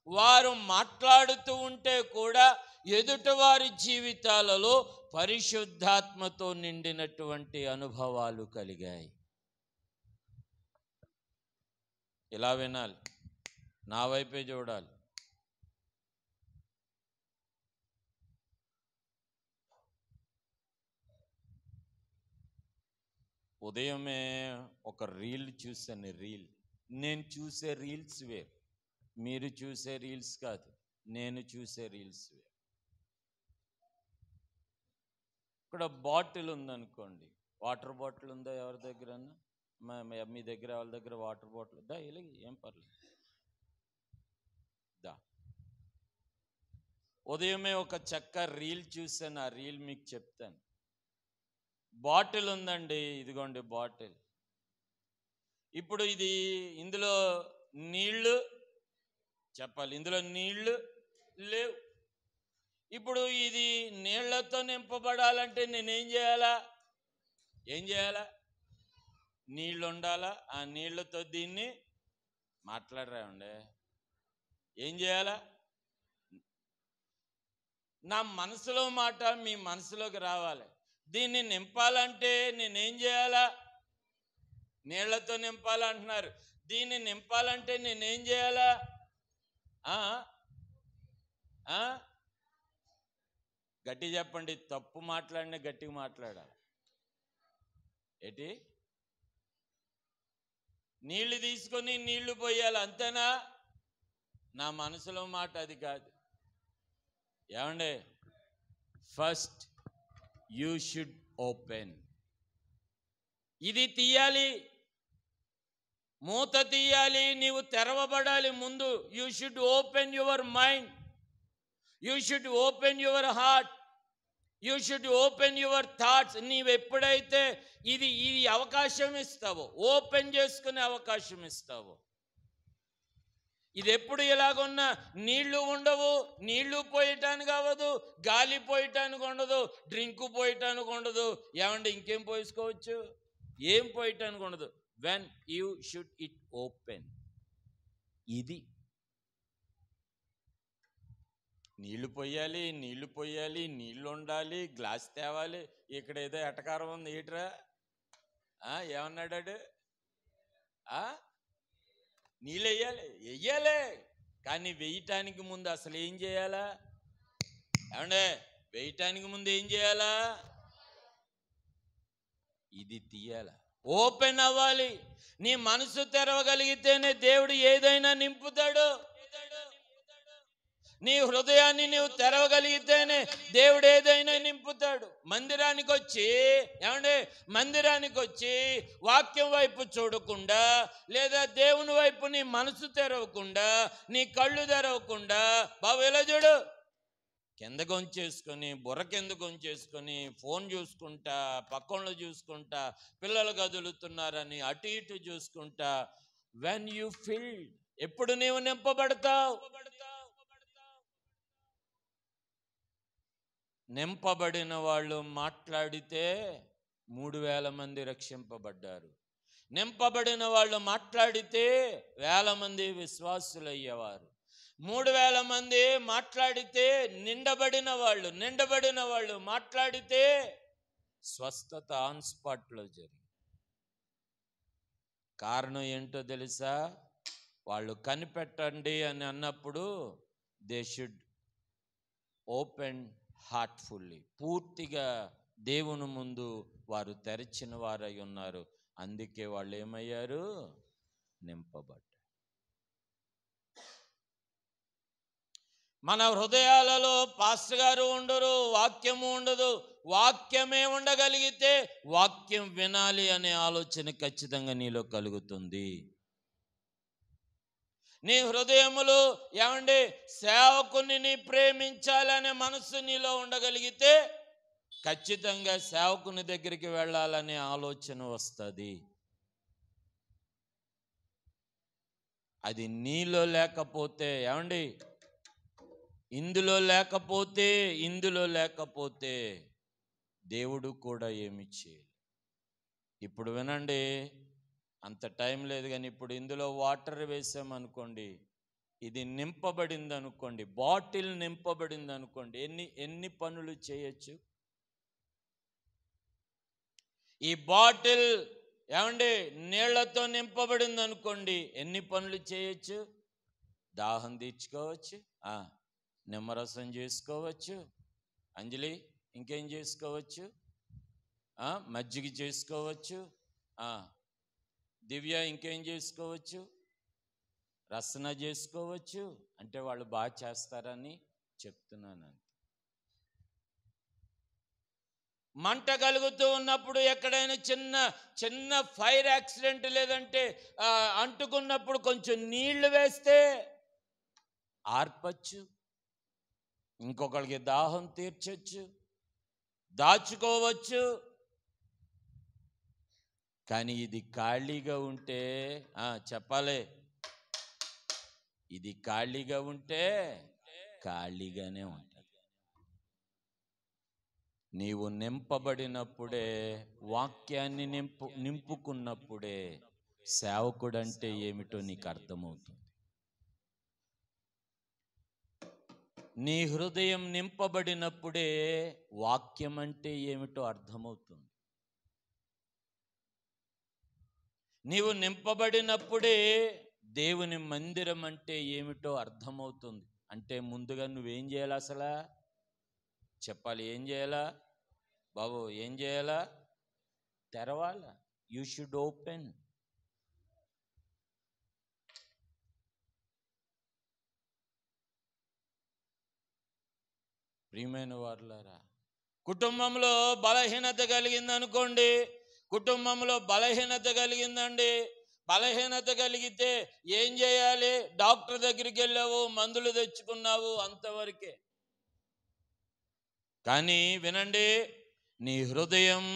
వారు మాట్లాడుతూ ఉంటే కూడా ఎదుటివారి జీవితాలలో పరిశుద్ధాత్మతో నిండినటువంటి అనుభవాలు కలిగాయి. ఇలా వినాలి, నా వైపే చూడాలి. ఉదయమే ఒక రీల్ చూశాను. రీల్, నేను చూసే రీల్స్ వేరు, మీరు చూసే రీల్స్ కాదు, నేను చూసే రీల్స్ వేరు. ఇక్కడ బాటిల్ ఉందనుకోండి, వాటర్ బాటిల్ ఉందా ఎవరి దగ్గర? మీ దగ్గర వాళ్ళ దగ్గర వాటర్ బాటిల్ దా, ఇలా ఏం పర్లేదు దా. ఉదయమే ఒక చక్క రీల్ చూశాను, ఆ రీల్ మీకు చెప్తాను. బాటిల్ ఉందండి, ఇదిగోండి బాటిల్. ఇప్పుడు ఇందులో నీళ్లు చెప్పాలి, ఇందులో నీళ్లు లేవు. ఇప్పుడు ఇది నీళ్లతో నింపబడాలంటే నేనేం చేయాలా? ఏం చేయాలా? నీళ్ళు ఉండాలా. ఆ నీళ్లతో దీన్ని మాట్లాడరాండి, ఏం చేయాలా? నా మనసులో మాట మీ మనసులోకి రావాలి. దీన్ని నింపాలంటే నేనేం చేయాలా? నీళ్లతో నింపాలంటున్నారు. దీన్ని నింపాలంటే నేనేం చేయాలా? గట్టి చెప్పండి, తప్పు మాట్లాడినా గట్టిగా మాట్లాడాలి. ఏంటి? నీళ్లు తీసుకొని నీళ్లు పోయాలి, అంతేనా? నా మనసులో మాట అది కాదు. ఏమండి, ఫస్ట్ యూ షుడ్ ఓపెన్. ఇది తీయాలి, మూత తీయాలి, నీవు తెరవబడాలి. ముందు you should open your mind, you should open your heart, you should open your thoughts. నీవు ఎప్పుడైతే ఇది అవకాశం ఇస్తావో, ఓపెన్ చేసుకునే అవకాశం ఇస్తావో, ఇది ఎప్పుడు ఇలాగున్నా నీళ్లు ఉండవు, నీళ్లు పోయటానికి అవ్వదు, గాలి పోయటానికి ఉండదు, డ్రింక్ పోయటానికి ఉండదు. ఏమంటే ఇంకేం పోసుకోవచ్చు? ఏం పోయటానికి ఉండదు. When you should it open. ఇది నీళ్లు పోయాలి, నీళ్లు పోయాలి, నీళ్లు ఉండాలి, గ్లాస్ తేవాలి. ఇక్కడ ఏదో ఎటకారం ఉంది ఏట్రా? ఏమన్నాడు? నీళ్ళు వెయ్యాలి. కానీ వేయటానికి ముందు అసలు ఏం చేయాలా? ఏమండే వేయటానికి ముందు ఏం చేయాలా? ఇది తీయాలా, ఓపెన్ అవ్వాలి. నీ మనసు తెరవగలిగితేనే దేవుడు ఏదైనా నింపుతాడు. నీ హృదయాన్ని నీవు తెరవగలిగితేనే దేవుడు ఏదైనా నింపుతాడు. మందిరానికి వచ్చి వాక్యం వైపు చూడకుండా, లేదా దేవుని వైపు నీ మనసు తెరవకుండా, నీ కళ్ళు తెరవకుండా, బాబు ఎలా చూడు, కింద గొంచేసుకొని, బుర్ర కింద గొంచేసుకొని, ఫోన్ చూసుకుంటా, పక్కనలో చూసుకుంటా, పిల్లలు కదులుతున్నారని అటు ఇటు చూసుకుంటా. వెన్ యూ ఫిల్, ఎప్పుడు నీవు నింపబడతావు? నింపబడిన వాళ్ళు మాట్లాడితే 3000 మంది రక్షింపబడ్డారు. నింపబడిన వాళ్ళు మాట్లాడితే 1000 మంది విశ్వాసులయ్యేవారు. 3000 మంది మాట్లాడితే నిండబడిన వాళ్ళు మాట్లాడితే స్వస్థత ఆన్ స్పాట్లో జరిగింది. కారణం ఏంటో తెలుసా? వాళ్ళు కనిపెట్టండి అని అన్నప్పుడు దే షుడ్ ఓపెన్ హార్ట్ఫుల్లీ, పూర్తిగా దేవుని ముందు వారు తెరిచిన వారై ఉన్నారు. అందుకే వాళ్ళు ఏమయ్యారు? నింపబడ్డారు. మన హృదయాలలో పాస్టర్ గారు ఉండరు, వాక్యము ఉండదు. వాక్యమే ఉండగలిగితే వాక్యం వినాలి అనే ఆలోచన ఖచ్చితంగా నీలో కలుగుతుంది. నీ హృదయములో సేవకుని ప్రేమించాలనే మనసు నీలో ఉండగలిగితే ఖచ్చితంగా సేవకుని దగ్గరికి వెళ్ళాలనే ఆలోచన వస్తుంది. అది నీలో లేకపోతే, ఇందులో లేకపోతే దేవుడు కూడా ఏమి చేయలేదు. ఇప్పుడు వినండి, అంత టైం లేదు కానీ ఇప్పుడు ఇందులో వాటర్ వేసామనుకోండి, ఇది నింపబడింది అనుకోండి, బాటిల్ నింపబడింది అనుకోండి, ఎన్ని పనులు చేయొచ్చు? ఈ బాటిల్ నీళ్లతో నింపబడింది అనుకోండి, ఎన్ని పనులు చేయొచ్చు? దాహం తీర్చుకోవచ్చు, నిమ్మరసం చేసుకోవచ్చు, అంజలి ఇంకేం చేసుకోవచ్చు, మజ్జిగ చేసుకోవచ్చు, దివ్య ఇంకేం చేసుకోవచ్చు, రసన చేసుకోవచ్చు. అంటే వాళ్ళు బాగా చేస్తారని చెప్తున్నాను. మంట కలుగుతూ ఉన్నప్పుడు ఎక్కడైనా చిన్న ఫైర్ యాక్సిడెంట్ లేదంటే అంటుకున్నప్పుడు కొంచెం నీళ్లు వేస్తే ఆర్పచ్చు, ఇంకొకరికి దాహం తీర్చచ్చు, దాచుకోవచ్చు. కానీ ఇది ఖాళీగా ఉంటే చెప్పాలి, ఇది ఖాళీగా ఉంటే ఖాళీగానే ఉంటుంది. నీవు నింపబడినప్పుడే, వాక్యాన్ని నింపుకున్నప్పుడే సేవకుడు అంటే ఏమిటో నీకు అర్థమవుతుంది. నీ హృదయం నింపబడినప్పుడే వాక్యం అంటే ఏమిటో అర్థమవుతుంది. నీవు నింపబడినప్పుడే దేవుని మందిరం అంటే ఏమిటో అర్థమవుతుంది. అంటే ముందుగా నువ్వేం చేయాలి? అసలు చెప్పాలి. ఏం చేయాలా బాబు? ఏం చేయాలా? తెరవాలా. You should open. ప్రియమైన వారులారా, కుటుంబంలో బలహీనత కలిగిందనుకోండి, కుటుంబంలో బలహీనత కలిగిందండి, బలహీనత కలిగితే ఏం చేయాలి? డాక్టర్ దగ్గరికి వెళ్ళావు, మందులు తెచ్చుకున్నావు, అంతవరకే. కానీ వినండి, నీ హృదయం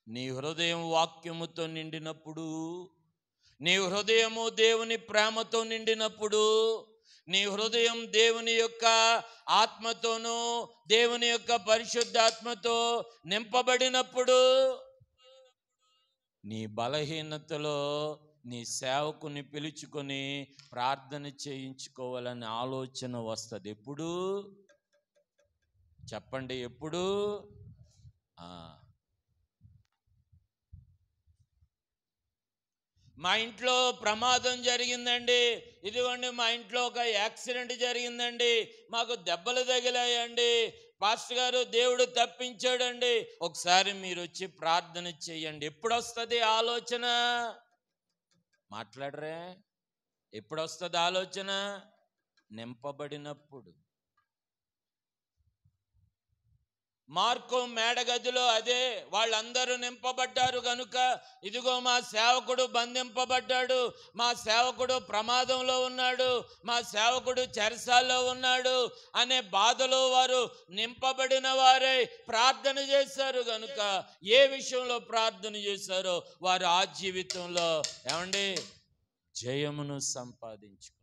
నీ హృదయం వాక్యముతో నిండినప్పుడు, నీ హృదయము దేవుని ప్రేమతో నిండినప్పుడు, నీ హృదయం దేవుని యొక్క ఆత్మతోనూ దేవుని యొక్క పరిశుద్ధాత్మతో నింపబడినప్పుడు, నీ బలహీనతలో నీ సేవకుని పిలుచుకొని ప్రార్థన చేయించుకోవాలనే ఆలోచన వస్తుంది. ఎప్పుడు చెప్పండి? ఎప్పుడు? మా ఇంట్లో ప్రమాదం జరిగిందండి, ఇదిగోండి మా ఇంట్లో ఒక యాక్సిడెంట్ జరిగిందండి, మాకు దెబ్బలు తగిలాయండి, పాస్టర్ గారు దేవుడు తప్పించాడండి, ఒకసారి మీరు వచ్చి ప్రార్థన చేయండి. ఎప్పుడు వస్తుంది ఆలోచన? మాట్లాడరే? ఎప్పుడు వస్తుంది ఆలోచన? నింపబడినప్పుడు. మార్కో మేడగదిలో అదే, వాళ్ళందరూ నింపబడ్డారు కనుక, ఇదిగో మా సేవకుడు బంధింపబడ్డాడు, మా సేవకుడు ప్రమాదంలో ఉన్నాడు, మా సేవకుడు చెరసాల్లో ఉన్నాడు అనే బాధలో వారు నింపబడిన వారే ప్రార్థన చేశారు కనుక, ఏ విషయంలో ప్రార్థన చేశారో వారు ఆ జీవితంలో ఏమండి జయమును సంపాదించుకున్నారు.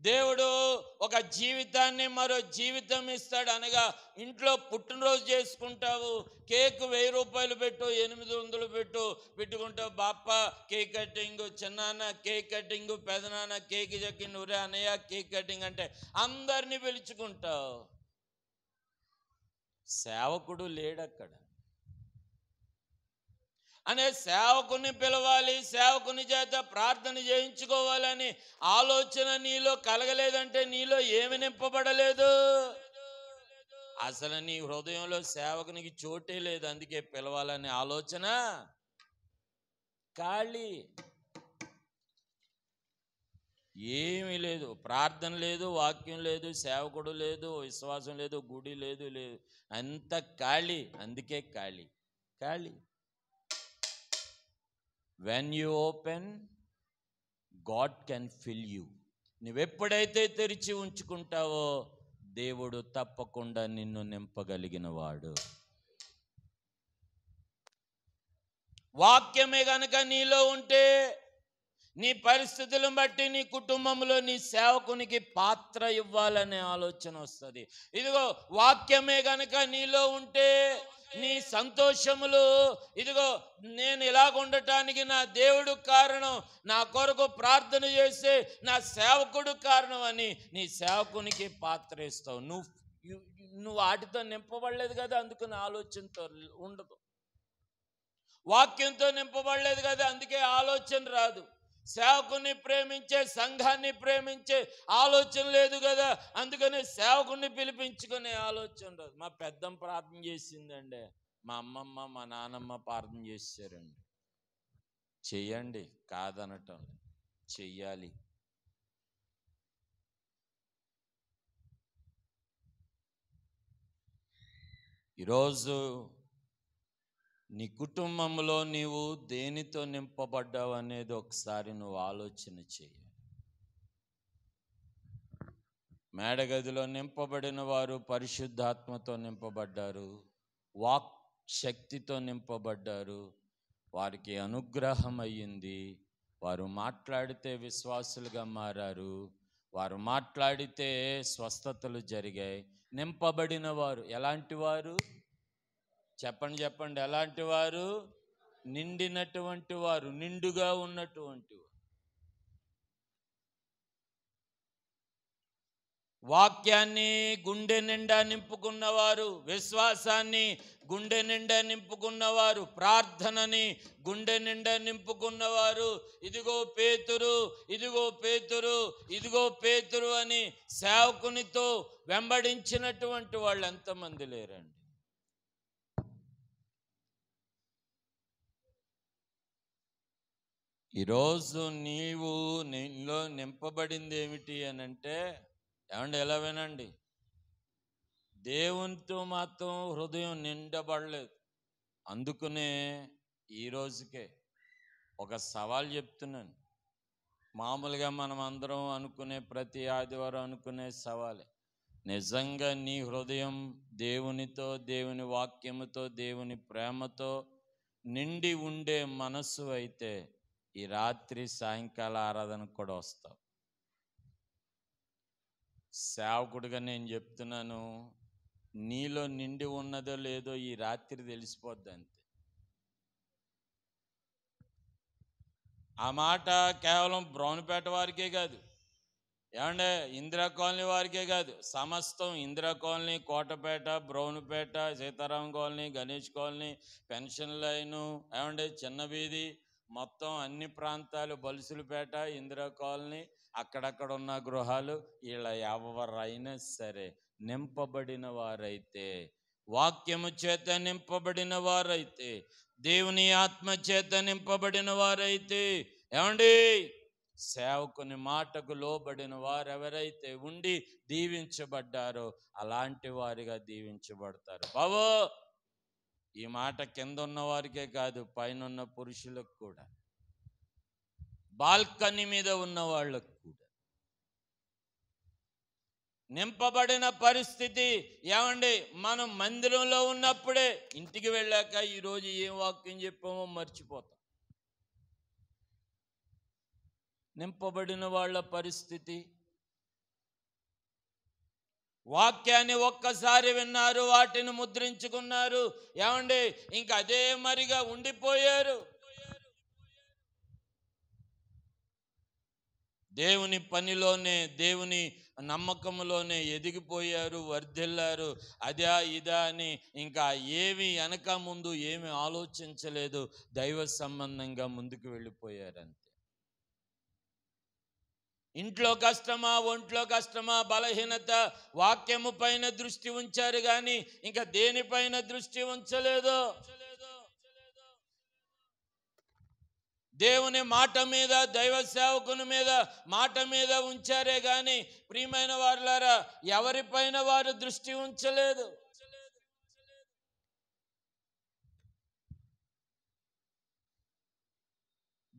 దేవుడు ఒక జీవితాన్ని మరో జీవితం ఇస్తాడు. అనగా ఇంట్లో పుట్టినరోజు చేసుకుంటావు, కేక్ 1000 రూపాయలు పెట్టు, 800 పెట్టు, పెట్టుకుంటావు, బాప్ప కేక్ కటింగ్, చిన్నాన్న కేక్ కటింగ్, పెదనాన్న కేక్ చెక్కింగ్, ఊరే అన్నయ్య కేక్ కటింగ్ అంటే అందరినీ పిలుచుకుంటావు. సేవకుడు లేడక్కడ. అనే సేవకుని పిలవాలి, సేవకుని చేత ప్రార్థన చేయించుకోవాలని ఆలోచన నీలో కలగలేదంటే నీలో ఏమి నింపబడలేదు? అసలు నీ హృదయంలో సేవకునికి చోటే లేదు, అందుకే పిలవాలనే ఆలోచన ఖాళీ, ఏమీ లేదు. ప్రార్థన లేదు, వాక్యం లేదు, సేవకుడు లేదు, విశ్వాసం లేదు, గుడి లేదు, అంత ఖాళీ. అందుకే ఖాళీ. When you open, God can fill you. నువ్వెప్పుడైతే తెరిచి ఉంచుకుంటావో దేవుడు తప్పకుండా నిన్ను నింపగలిగిన వాడు. వాక్యమే గనక నీలో ఉంటే, నీ పరిస్థితులను బట్టి నీ కుటుంబంలో నీ సేవకునికి పాత్ర ఇవ్వాలనే ఆలోచన వస్తుంది. ఇదిగో వాక్యమే గనక నీలో ఉంటే నీ సంతోషములు, ఇదిగో నేను ఇలాగ ఉండటానికి నా దేవుడు కారణం, నా కొరకు ప్రార్థన చేసే నా సేవకుడు కారణం అని నీ సేవకునికి పాత్ర ఇస్తావు. నువ్వు వాటితో నింపబడలేదు కదా, అందుకని ఆలోచనతో ఉండదు. వాక్యంతో నింపబడలేదు కదా, అందుకే ఆలోచన రాదు. సేవకుని ప్రేమించే, సంఘాన్ని ప్రేమించే ఆలోచన లేదు కదా, అందుకని సేవకుని పిలిపించుకునే ఆలోచన రాదు. మా పెద్దమ్మ ప్రార్థన చేసిందండి, మా అమ్మమ్మ మా నాన్నమ్మ ప్రార్థన చేశారండి. చెయ్యండి, కాదనటం, చెయ్యాలి. ఈరోజు నీ కుటుంబంలో నీవు దేనితో నింపబడ్డావు అనేది ఒకసారి నువ్వు ఆలోచన చేయాలి. మేడగదిలో నింపబడిన వారు పరిశుద్ధాత్మతో నింపబడ్డారు, వాక్ శక్తితో నింపబడ్డారు, వారికి అనుగ్రహం అయ్యింది, వారు మాట్లాడితే విశ్వాసులుగా మారారు, వారు మాట్లాడితే స్వస్థతలు జరిగాయి. నింపబడిన వారు ఎలాంటి వారు? చెప్పండి, ఎలాంటి వారు? నిండినటువంటి వారు, నిండుగా ఉన్నటువంటి వారు. వాక్యాన్ని గుండె నిండా నింపుకున్నవారు, విశ్వాసాన్ని గుండె నిండా నింపుకున్నవారు, ప్రార్థనని గుండె నిండా నింపుకున్నవారు. ఇదిగో పేతురు, ఇదిగో పేతురు, ఇదిగో పేతురు అని సేవకునితో వెంబడించినటువంటి వాళ్ళు ఎంతమంది లేరండి? ఈరోజు నీలో నింపబడింది ఏమిటి అని అంటే, ఏమండి ఎలా వినండి, దేవునితో మాత్రం హృదయం నిండబడలేదు. అందుకనే ఈరోజుకే ఒక సవాల్ చెప్తున్నాను. మామూలుగా మనం అందరం అనుకునే, ప్రతి ఆదివారం అనుకునే సవాలే. నిజంగా నీ హృదయం దేవునితో, దేవుని వాక్యముతో, దేవుని ప్రేమతో నిండి ఉండే మనస్సు అయితే ఈ రాత్రి సాయంకాల ఆరాధనకు కూడా వస్తావు. సేవకుడిగా నేను చెప్తున్నాను, నీలో నిండి ఉన్నదో లేదో ఈ రాత్రి తెలిసిపోద్ది అంతే. ఆ మాట కేవలం బ్రౌన్పేట వారికే కాదు, ఏమంటే ఇందిరా కాలనీ వారికే కాదు, సమస్తం Indira colony, Kotapeta, Brownpeta, Sitaram colony, Ganesh colony, pension line, ఏమంటే చిన్న వీధి, మొత్తం అన్ని ప్రాంతాలు, బలుసులపేట, ఇందిరా కాలనీ, అక్కడక్కడ ఉన్న గృహాలు, వీళ్ళ ఎవరైనా సరే నింపబడిన వారైతే, వాక్యము చేత నింపబడిన వారైతే, దేవుని ఆత్మ చేత నింపబడిన వారైతే, ఏమండి సేవకుని మాటకు లోబడిన వారెవరైతే ఉండి దీవించబడ్డారో అలాంటి వారిగా దీవించబడతారు. బావో, ఈ మాట కింద ఉన్న వారికే కాదు, పైన ఉన్న పురుషులకు కూడా, బాల్కనీ మీద ఉన్న వాళ్ళకు కూడా నింపబడిన పరిస్థితి. ఏమండి, మనం మందిరంలో ఉన్నప్పుడే ఇంటికి వెళ్ళాక ఈరోజు ఏం వాక్యం చెప్పామో మర్చిపోతాం. నింపబడిన వాళ్ళ పరిస్థితి, వాక్యాన్ని ఒక్కసారి విన్నారు, వాటిని ముద్రించుకున్నారు, ఏమండి ఇంకా అదే మరిగా ఉండిపోయారు. దేవుని పనిలోనే, దేవుని నమ్మకంలోనే ఎదిగిపోయారు, వర్ధిల్లారు. అదా ఇదా అని ఇంకా ఏమి వెనక ముందు ఏమి ఆలోచించలేదు, దైవ సంబంధంగా ముందుకు వెళ్ళిపోయారు అంతే. ఇంట్లో కష్టమా, ఒంట్లో కష్టమా, బలహీనత, వాక్యము పైన దృష్టి ఉంచారు కానీ ఇంకా దేనిపైన దృష్టి ఉంచలేదు. దేవుని మాట మీద, దైవ సేవకుని మీద, మాట మీద ఉంచారే కానీ ప్రియమైన వారులారా ఎవరిపైన వారు దృష్టి ఉంచలేదు.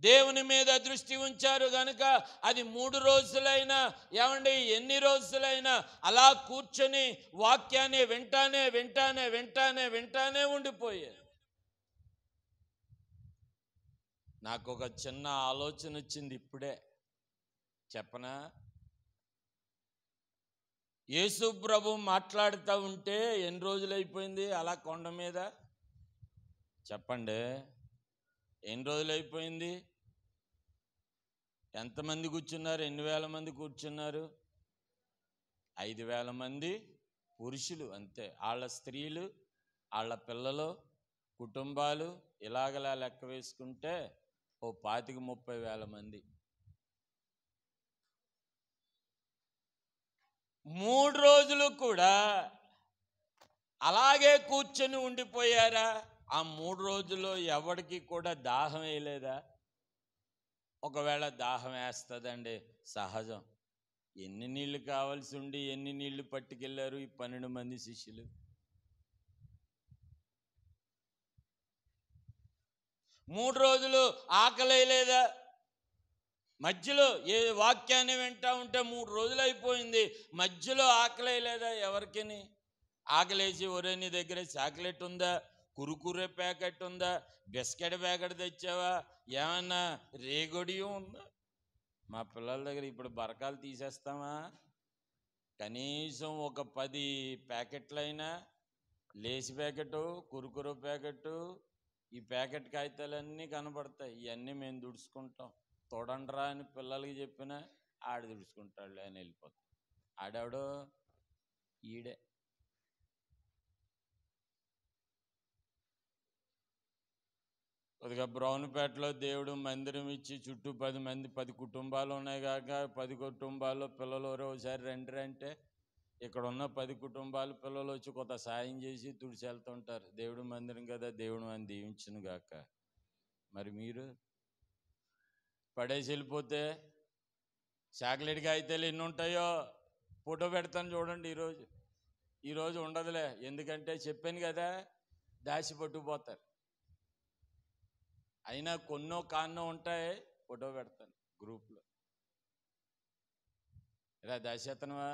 దేవుని మీద దృష్టి ఉంచారు గనుక అది 3 రోజులైనా, ఏమండి ఎన్ని రోజులైనా అలా కూర్చొని వాక్యాన్ని వింటానే ఉండిపోయారు. నాకు ఒక చిన్న ఆలోచన వచ్చింది ఇప్పుడే, చెప్పనా? యేసు ప్రభు మాట్లాడుతూ ఉంటే ఎన్ని రోజులు అయిపోయింది అలా కొండ మీద? చెప్పండి, ఎన్ని రోజులు అయిపోయింది? ఎంతమంది కూర్చున్నారు? ఎన్ని వేల మంది కూర్చున్నారు? 5,000 మంది పురుషులు అంతే. వాళ్ళ స్త్రీలు, వాళ్ళ పిల్లలు, కుటుంబాలు ఇలాగలా లెక్క వేసుకుంటే 25,000-30,000 మంది. 3 రోజులు కూడా అలాగే కూర్చొని ఉండిపోయారా? ఆ 3 రోజుల్లో ఎవరికి కూడా దాహం వేయలేదా? ఒకవేళ దాహం వేస్తుందండి, సహజం. ఎన్ని నీళ్లు కావాల్సి ఉండి ఎన్ని నీళ్లు పట్టుకెళ్ళారు ఈ 12 మంది శిష్యులు? 3 రోజులు ఆకలి వేయలేదా? మధ్యలో ఏ వాక్యాన్ని వింటా ఉంటే 3 రోజులు అయిపోయింది, మధ్యలో ఆకలి వేయలేదా ఎవరికిని? ఆకలేసి, ఒరే నీ దగ్గర చాక్లెట్ ఉందా, కురుకురే ప్యాకెట్ ఉందా, బిస్కెట్ ప్యాకెట్ తెచ్చావా, ఏమన్నా రేగొడియం ఉందా? మా పిల్లల దగ్గర ఇప్పుడు బరకాలు తీసేస్తామా? కనీసం ఒక 10 ప్యాకెట్లైనా, లేసి ప్యాకెటు, కురుకురు ప్యాకెట్టు, ఈ ప్యాకెట్ కాగితాలన్నీ కనబడతాయి. ఇవన్నీ మేము దుడుచుకుంటాం. తోడండ్రా అని పిల్లలకి చెప్పినా ఆడు దుడుచుకుంటాడులే అని వెళ్ళిపోతాం. ఆడెవడో ఈడే. కొద్దిగా బ్రౌన్పేటలో దేవుడు మందిరం ఇచ్చి చుట్టూ 10 కుటుంబాలు ఉన్నాయి కాక 10 కుటుంబాల్లో పిల్లలు ఒకసారి రండి అంటే ఇక్కడ ఉన్న 10 కుటుంబాల పిల్లలు వచ్చి కొంత సాయం చేసి తుడిచి వెళ్తుంటారు. దేవుడు మందిరం కదా, దేవుడు అని దీవించును గాక. మరి మీరు పడేసి వెళ్ళిపోతే చాక్లెట్ కాగితాలు ఎన్ని ఉంటాయో ఫోటో పెడతాను చూడండి. ఈరోజు ఉండదులే, ఎందుకంటే చెప్పాను కదా, దాచి పట్టుకుపోతారు. అయినా కొన్నో కాన్నో ఉంటాయి, ఫోటో పెడతాను గ్రూప్లో. ఇలా దాచేతనవా?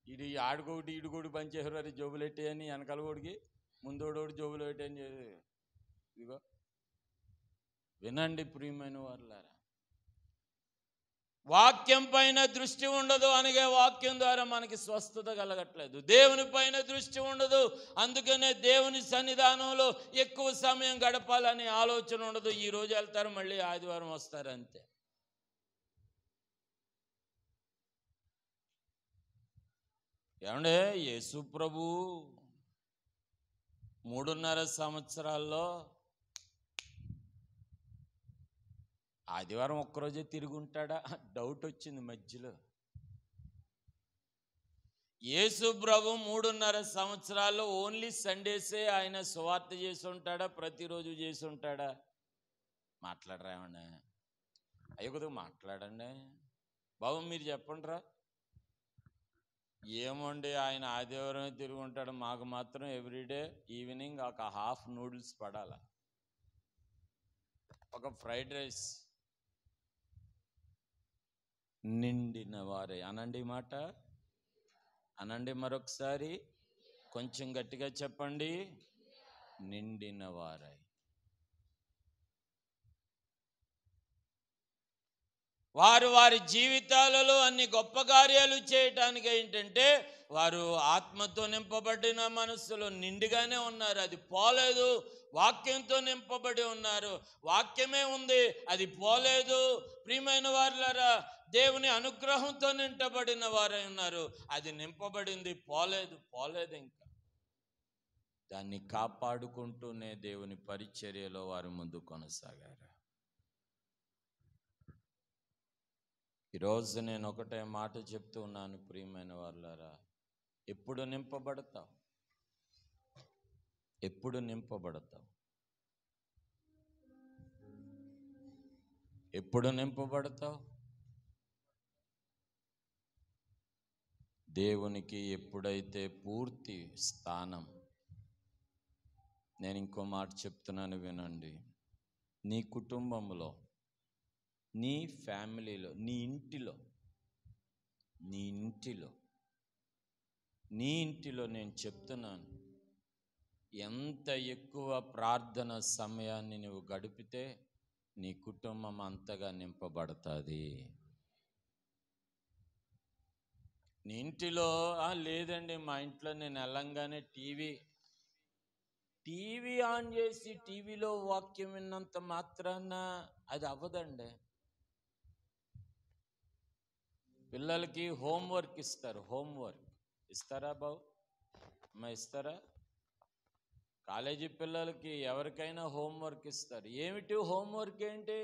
ఇది ఆడుకోటి ఈడుకోటి పనిచేసారు, అది జోబులు పెట్టేయని వెనకాల కోడికి ముందోడోడు జోబులు పెట్టని ఇగో వినండి ప్రియమైన వారులారా, వాక్యం పైన దృష్టి ఉండదు అనగా వాక్యం ద్వారా మనకి స్వస్థత కలగట్లేదు. దేవుని పైన దృష్టి ఉండదు, అందుకనే దేవుని సన్నిధానంలో ఎక్కువ సమయం గడపాలని ఆలోచన ఉండదు. ఈ రోజు వెళ్తారు, మళ్ళీ ఆదివారం వస్తారు, అంతే. ఏమండే, యేసు ప్రభు 3.5 సంవత్సరాల్లో ఆదివారం ఒక్కరోజే తిరిగి ఉంటాడా? డౌట్ వచ్చింది మధ్యలో. యేసు ప్రభు 3.5 సంవత్సరాల్లో ఓన్లీ సండేసే ఆయన సువార్త చేసి ఉంటాడా? ప్రతిరోజు చేసి ఉంటాడా? మాట్లాడరా ఏమన్నా? అయ్యో కొద్దిగా మాట్లాడండి బాబు, మీరు చెప్పండి రా. ఏమండి, ఆయన ఆదివారమే తిరిగి ఉంటాడు, మాకు మాత్రం ఎవ్రీడే ఈవినింగ్ ఒక హాఫ్ నూడిల్స్ పడాల, ఒక ఫ్రైడ్ రైస్. నిండిన వారే అనండి మాట, అనండి మరొకసారి, కొంచెం గట్టిగా చెప్పండి, నిండిన వారై. వారు వారి జీవితాలలో అన్ని గొప్ప కార్యాలు చేయటానికి ఏంటంటే వారు ఆత్మతో నింపబడిన మనస్సులో నిండుగానే ఉన్నారు, అది పోలేదు. వాక్యంతో నింపబడి ఉన్నారు, వాక్యమే ఉంది, అది పోలేదు. ప్రియమైన వారులారా, దేవుని అనుగ్రహంతో నింపబడిన వారై ఉన్నారు, అది నింపబడింది, పోలేదు. ఇంకా దాన్ని కాపాడుకుంటూనే దేవుని పరిచర్యలో వారు ముందు కొనసాగారు. ఈరోజు నేను ఒకటే మాట చెప్తూ ఉన్నాను, ప్రియమైన వారులారా, ఎప్పుడు నింపబడతావు? ఎప్పుడు నింపబడతావు? ఎప్పుడు నింపబడతావు? దేవునికి ఎప్పుడైతే పూర్తి స్థానం. నేను ఇంకో మాట చెప్తున్నాను, వినండి. నీ కుటుంబంలో, నీ ఫ్యామిలీలో, నీ ఇంటిలో నేను చెప్తున్నాను, ఎంత ఎక్కువ ప్రార్థన సమయాన్ని నువ్వు గడిపితే నీ కుటుంబం అంతగా నింపబడుతుంది. నీ ఇంటిలో లేదండి, మా ఇంట్లో నేను వెళ్ళంగానే టీవీ ఆన్ చేసి టీవీలో వాక్యం విన్నంత మాత్రాన అది అవ్వదండి. పిల్లలకి హోంవర్క్ ఇస్తారు, హోంవర్క్ ఇస్తారా బాబు? అమ్మ ఇస్తారా? కాలేజీ పిల్లలకి ఎవరికైనా హోంవర్క్ ఇస్తారు. ఏమిటి హోంవర్క్? ఏంటి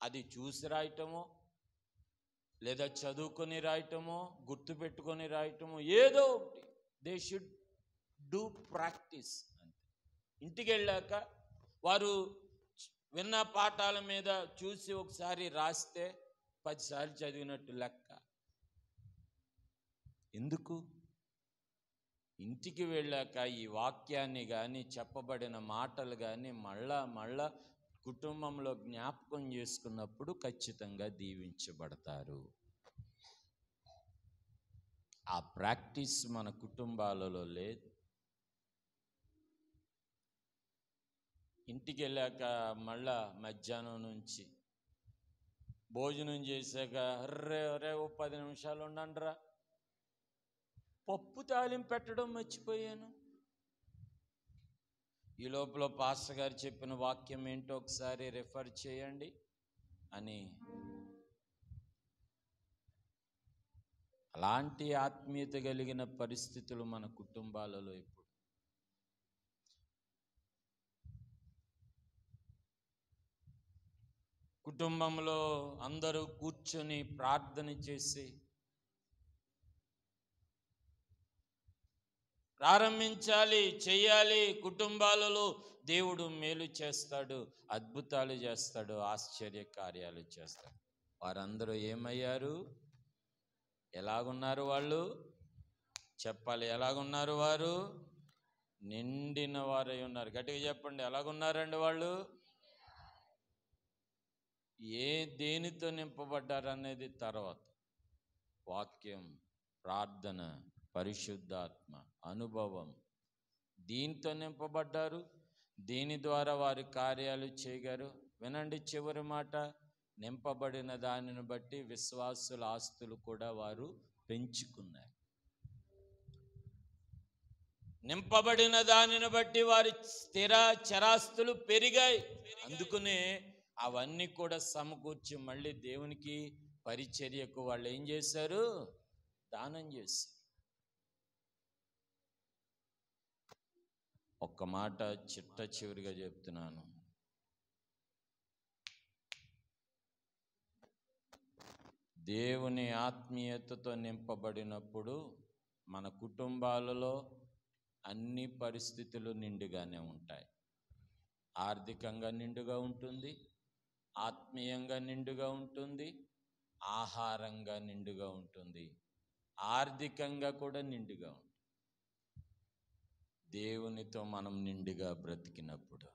అది? చూసి రాయటమో, లేదా చదువుకొని రాయటమో, గుర్తు పెట్టుకొని రాయటమో, ఏదో ఒకటి. They should do practice. అంతే. ఇంటికి వెళ్ళాక వారు విన్న పాఠాల మీద చూసి ఒకసారి రాస్తే 10 సార్లు చదివినట్టు లెక్క. ఎందుకు? ఇంటికి వెళ్ళాక ఈ వాక్యాన్ని కానీ, చెప్పబడిన మాటలు కానీ మళ్ళా కుటుంబంలో జ్ఞాపకం చేసుకున్నప్పుడు ఖచ్చితంగా దీవించబడతారు. ఆ ప్రాక్టీస్ మన కుటుంబాలలో లేదు. ఇంటికి వెళ్ళాక మళ్ళా మధ్యాహ్నం నుంచి భోజనం చేశాక రే 10 నిమిషాలు ఉండండిరా, పప్పు తాలింపు పెట్టడం మర్చిపోయాను. ఈ లోపల పాస్టర్ గారు చెప్పిన వాక్యం ఏంటో ఒకసారి రెఫర్ చేయండి అని. అలాంటి ఆత్మీయత కలిగిన పరిస్థితులు మన కుటుంబాలలో ఇప్పుడు. కుటుంబంలో అందరూ కూర్చొని ప్రార్థన చేసి ప్రారంభించాలి, చెయ్యాలి. కుటుంబాలలో దేవుడు మేలు చేస్తాడు, అద్భుతాలు చేస్తాడు, ఆశ్చర్య కార్యాలు చేస్తాడు. వారందరూ ఏమయ్యారు? ఎలాగున్నారు వాళ్ళు? చెప్పాలి, ఎలాగున్నారు వారు? నిండిన వారై ఉన్నారు. గట్టిగా చెప్పండి, ఎలాగున్నారండి వాళ్ళు? దేనితో నింపబడ్డారు అనేది తర్వాత. వాక్యం, ప్రార్థన, పరిశుద్ధాత్మ అనుభవం, దీంతో నింపబడ్డారు. దీని ద్వారా వారి కార్యాలు చేయగారు. వినండి చివరి మాట, నింపబడిన దానిని బట్టి విశ్వాసుల ఆస్తులు కూడా వారు పెంచుకున్నారు. నింపబడిన దానిని బట్టి వారి స్థిర చరాస్తులు పెరిగాయి. అందుకనే అవన్నీ కూడా సమకూర్చి మళ్ళీ దేవునికి పరిచర్యకు వాళ్ళు ఏం చేశారు? దానం చేశారు. ఒక్క మాట చిట్ట చివరిగా చెప్తున్నాను. దేవుని ఆత్మీయతతో నింపబడినప్పుడు మన కుటుంబాలలో అన్ని పరిస్థితులు నిండుగానే ఉంటాయి. ఆర్థికంగా నిండుగా ఉంటుంది, ఆత్మీయంగా నిండుగా ఉంటుంది, ఆహారంగా నిండుగా ఉంటుంది, ఆర్థికంగా కూడా నిండుగా ఉంటుంది. దేవునితో మనం నిండుగా బ్రతికినప్పుడు,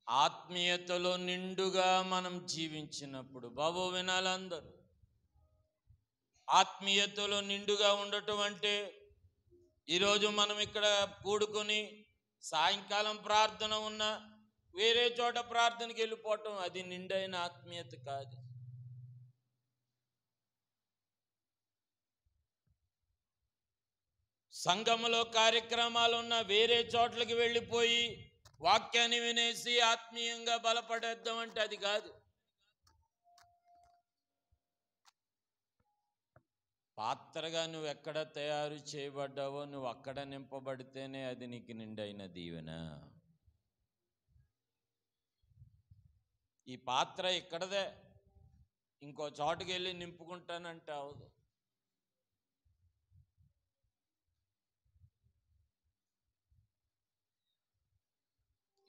ఆత్మీయతలో నిండుగా మనం జీవించినప్పుడు, బాబు వినాలందరూ, ఆత్మీయతలో నిండుగా ఉండటం అంటే ఈరోజు మనం ఇక్కడ కూడుకొని సాయంకాలం ప్రార్థన ఉన్నా వేరే చోట ప్రార్థనకి వెళ్ళిపోవటం, అది నిండైన ఆత్మీయత కాదు. సంఘములో కార్యక్రమాలు ఉన్న వేరే చోట్లకి వెళ్ళిపోయి వాక్యాన్ని వినేసి ఆత్మీయంగా బలపడేద్దాం అంటే అది కాదు. పాత్రగా నువ్వు ఎక్కడ తయారు చేయబడ్డావో నువ్వు అక్కడ నింపబడితేనే అది నీకు నిండైన దీవెన. ఈ పాత్ర ఇక్కడదే, ఇంకో చోటుకి వెళ్ళి నింపుకుంటానంటే అవదు.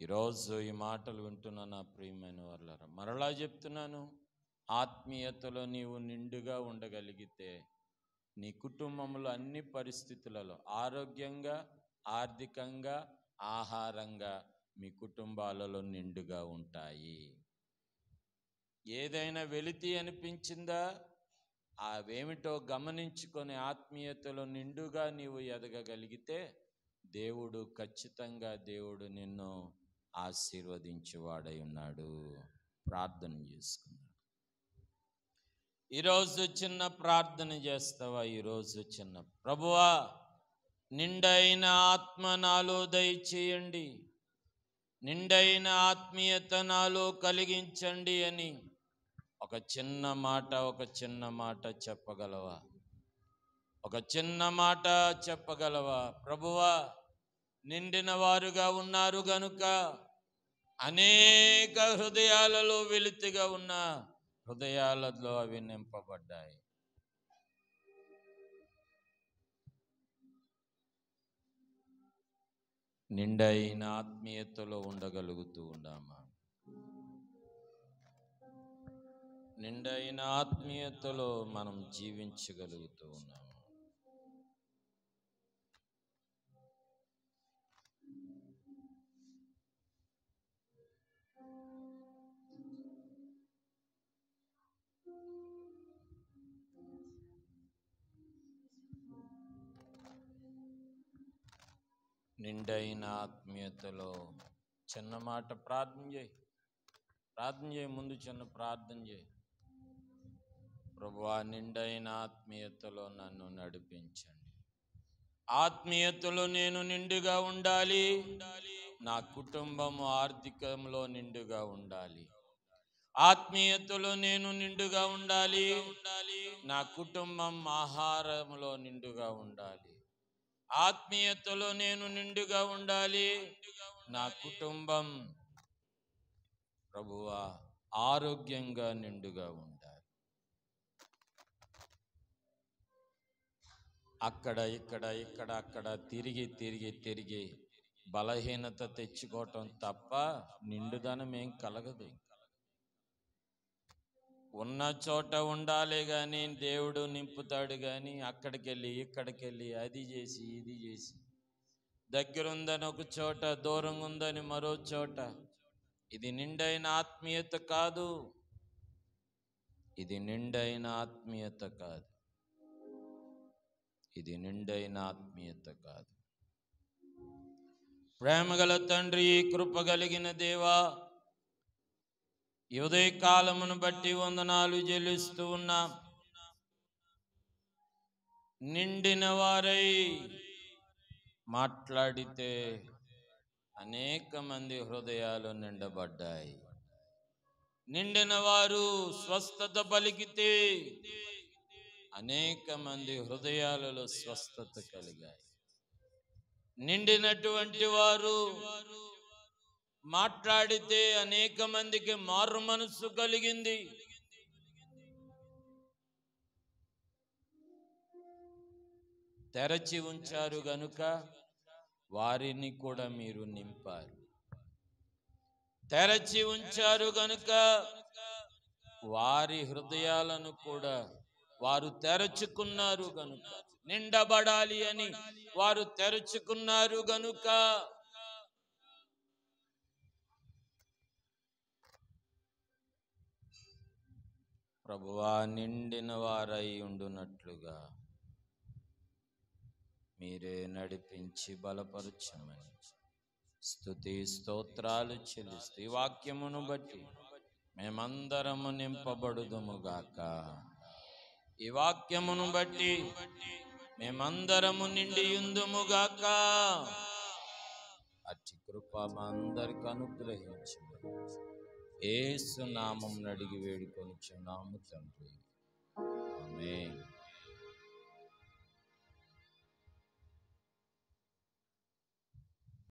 ఈరోజు ఈ మాటలు వింటున్న నా ప్రియమైన వాళ్ళారా, మరలా చెప్తున్నాను, ఆత్మీయతలో నీవు నిండుగా ఉండగలిగితే నీ కుటుంబంలో అన్ని పరిస్థితులలో ఆరోగ్యంగా, ఆర్థికంగా, ఆహారంగా మీ కుటుంబాలలో నిండుగా ఉంటాయి. ఏదైనా వెలితి అనిపించిందా, అవేమిటో గమనించుకొని ఆత్మీయతలో నిండుగా నీవు ఎదగగలిగితే దేవుడు ఖచ్చితంగా దేవుడు నిన్ను ఆశీర్వదించేవాడై ఉన్నాడు. ప్రార్థన చేసుకున్నాడు. ఈరోజు చిన్న ప్రార్థన చేస్తావా? ఈరోజు చిన్న, ప్రభువా నిండైన ఆత్మ నాలో దయచేయండి, నిండైన ఆత్మీయత నాలో కలిగించండి అని ఒక చిన్న మాట చెప్పగలవా? ఒక చిన్న మాట చెప్పగలవా? ప్రభువా నిండిన వారుగా ఉన్నారు గనుక అనేక హృదయాలలో వెలితిగా ఉన్న హృదయాలలో అవి నింపబడ్డాయి. నిండైన ఆత్మీయతలో ఉండగలుగుతూ ఉన్నామా? నిండైన ఆత్మీయతలో మనం జీవించగలుగుతూ ఉన్నాము. నిండైన ఆత్మీయతలో చిన్న మాట ప్రార్థన చేయి. ముందు చిన్న ప్రార్థన చేయి. ప్రభువా నిండైన ఆత్మీయతలో నన్ను నడిపించండి. ఆత్మీయతలో నేను నిండుగా ఉండాలి. నా కుటుంబము ఆర్థికంలో నిండుగా ఉండాలి. ఆత్మీయతలో నేను నిండుగా ఉండాలి. నా కుటుంబం ఆహారంలో నిండుగా ఉండాలి. ఆత్మీయతలో నేను నిండుగా ఉండాలి. నా కుటుంబం ప్రభువా ఆరోగ్యంగా నిండుగా ఉండాలి. అక్కడ తిరిగి బలహీనత తెచ్చుకోవటం తప్ప నిండుదనం ఏం కలగదు. ఉన్న చోట ఉండాలి కానీ దేవుడు నింపుతాడు. కానీ ఇక్కడికెళ్ళి అది చేసి ఇది చేసి, దగ్గరుందని ఒక చోట, దూరంగా ఉందని మరో చోట, ఇది నిండైన ఆత్మీయత కాదు. ఇది నిండైన ఆత్మీయత కాదు. ఇది నిండైన ఆత్మీయత కాదు. ప్రేమగల తండ్రి, కృప కలిగిన దేవా, ఈ ఉదయ కాలమును బట్టి వందనాలు చెల్లిస్తూ ఉన్నాం. నిండిన వారై మాట్లాడితే అనేక మంది హృదయాలు నిండబడ్డాయి. నిండిన వారు స్వస్థత పలికితే అనేక మంది హృదయాలలో స్వస్థత కలిగాయి. నిండినటువంటి వారు మాట్లాడితే అనేక మందికి మారు మనసు కలిగింది. తెరచి ఉంచారు గనుక వారిని కూడా మీరు నింపారు. తెరచి ఉంచారు గనుక వారి హృదయాలను కూడా వారు తెరచుకున్నారు గనుక, నిండబడాలి అని వారు తెరచుకున్నారు గనుక ప్రభువా, నిండిన వారై ఉండునట్లుగా మీరే నడిపించి బలపరచమని స్తుతి స్తోత్రాలు చెల్లిస్తూ ఈ వాక్యమును బట్టి మేమందరము నింపబడుదుముగాక. ఈ వాక్యమును బట్టి మేమందరము నిండియుందుముగాక. అట్టి కృప మా అందరికి అనుగ్రహించమని యేసు నామమున అడిగి వేడుకొనుచున్నాము తండ్రి. ఆమేన్.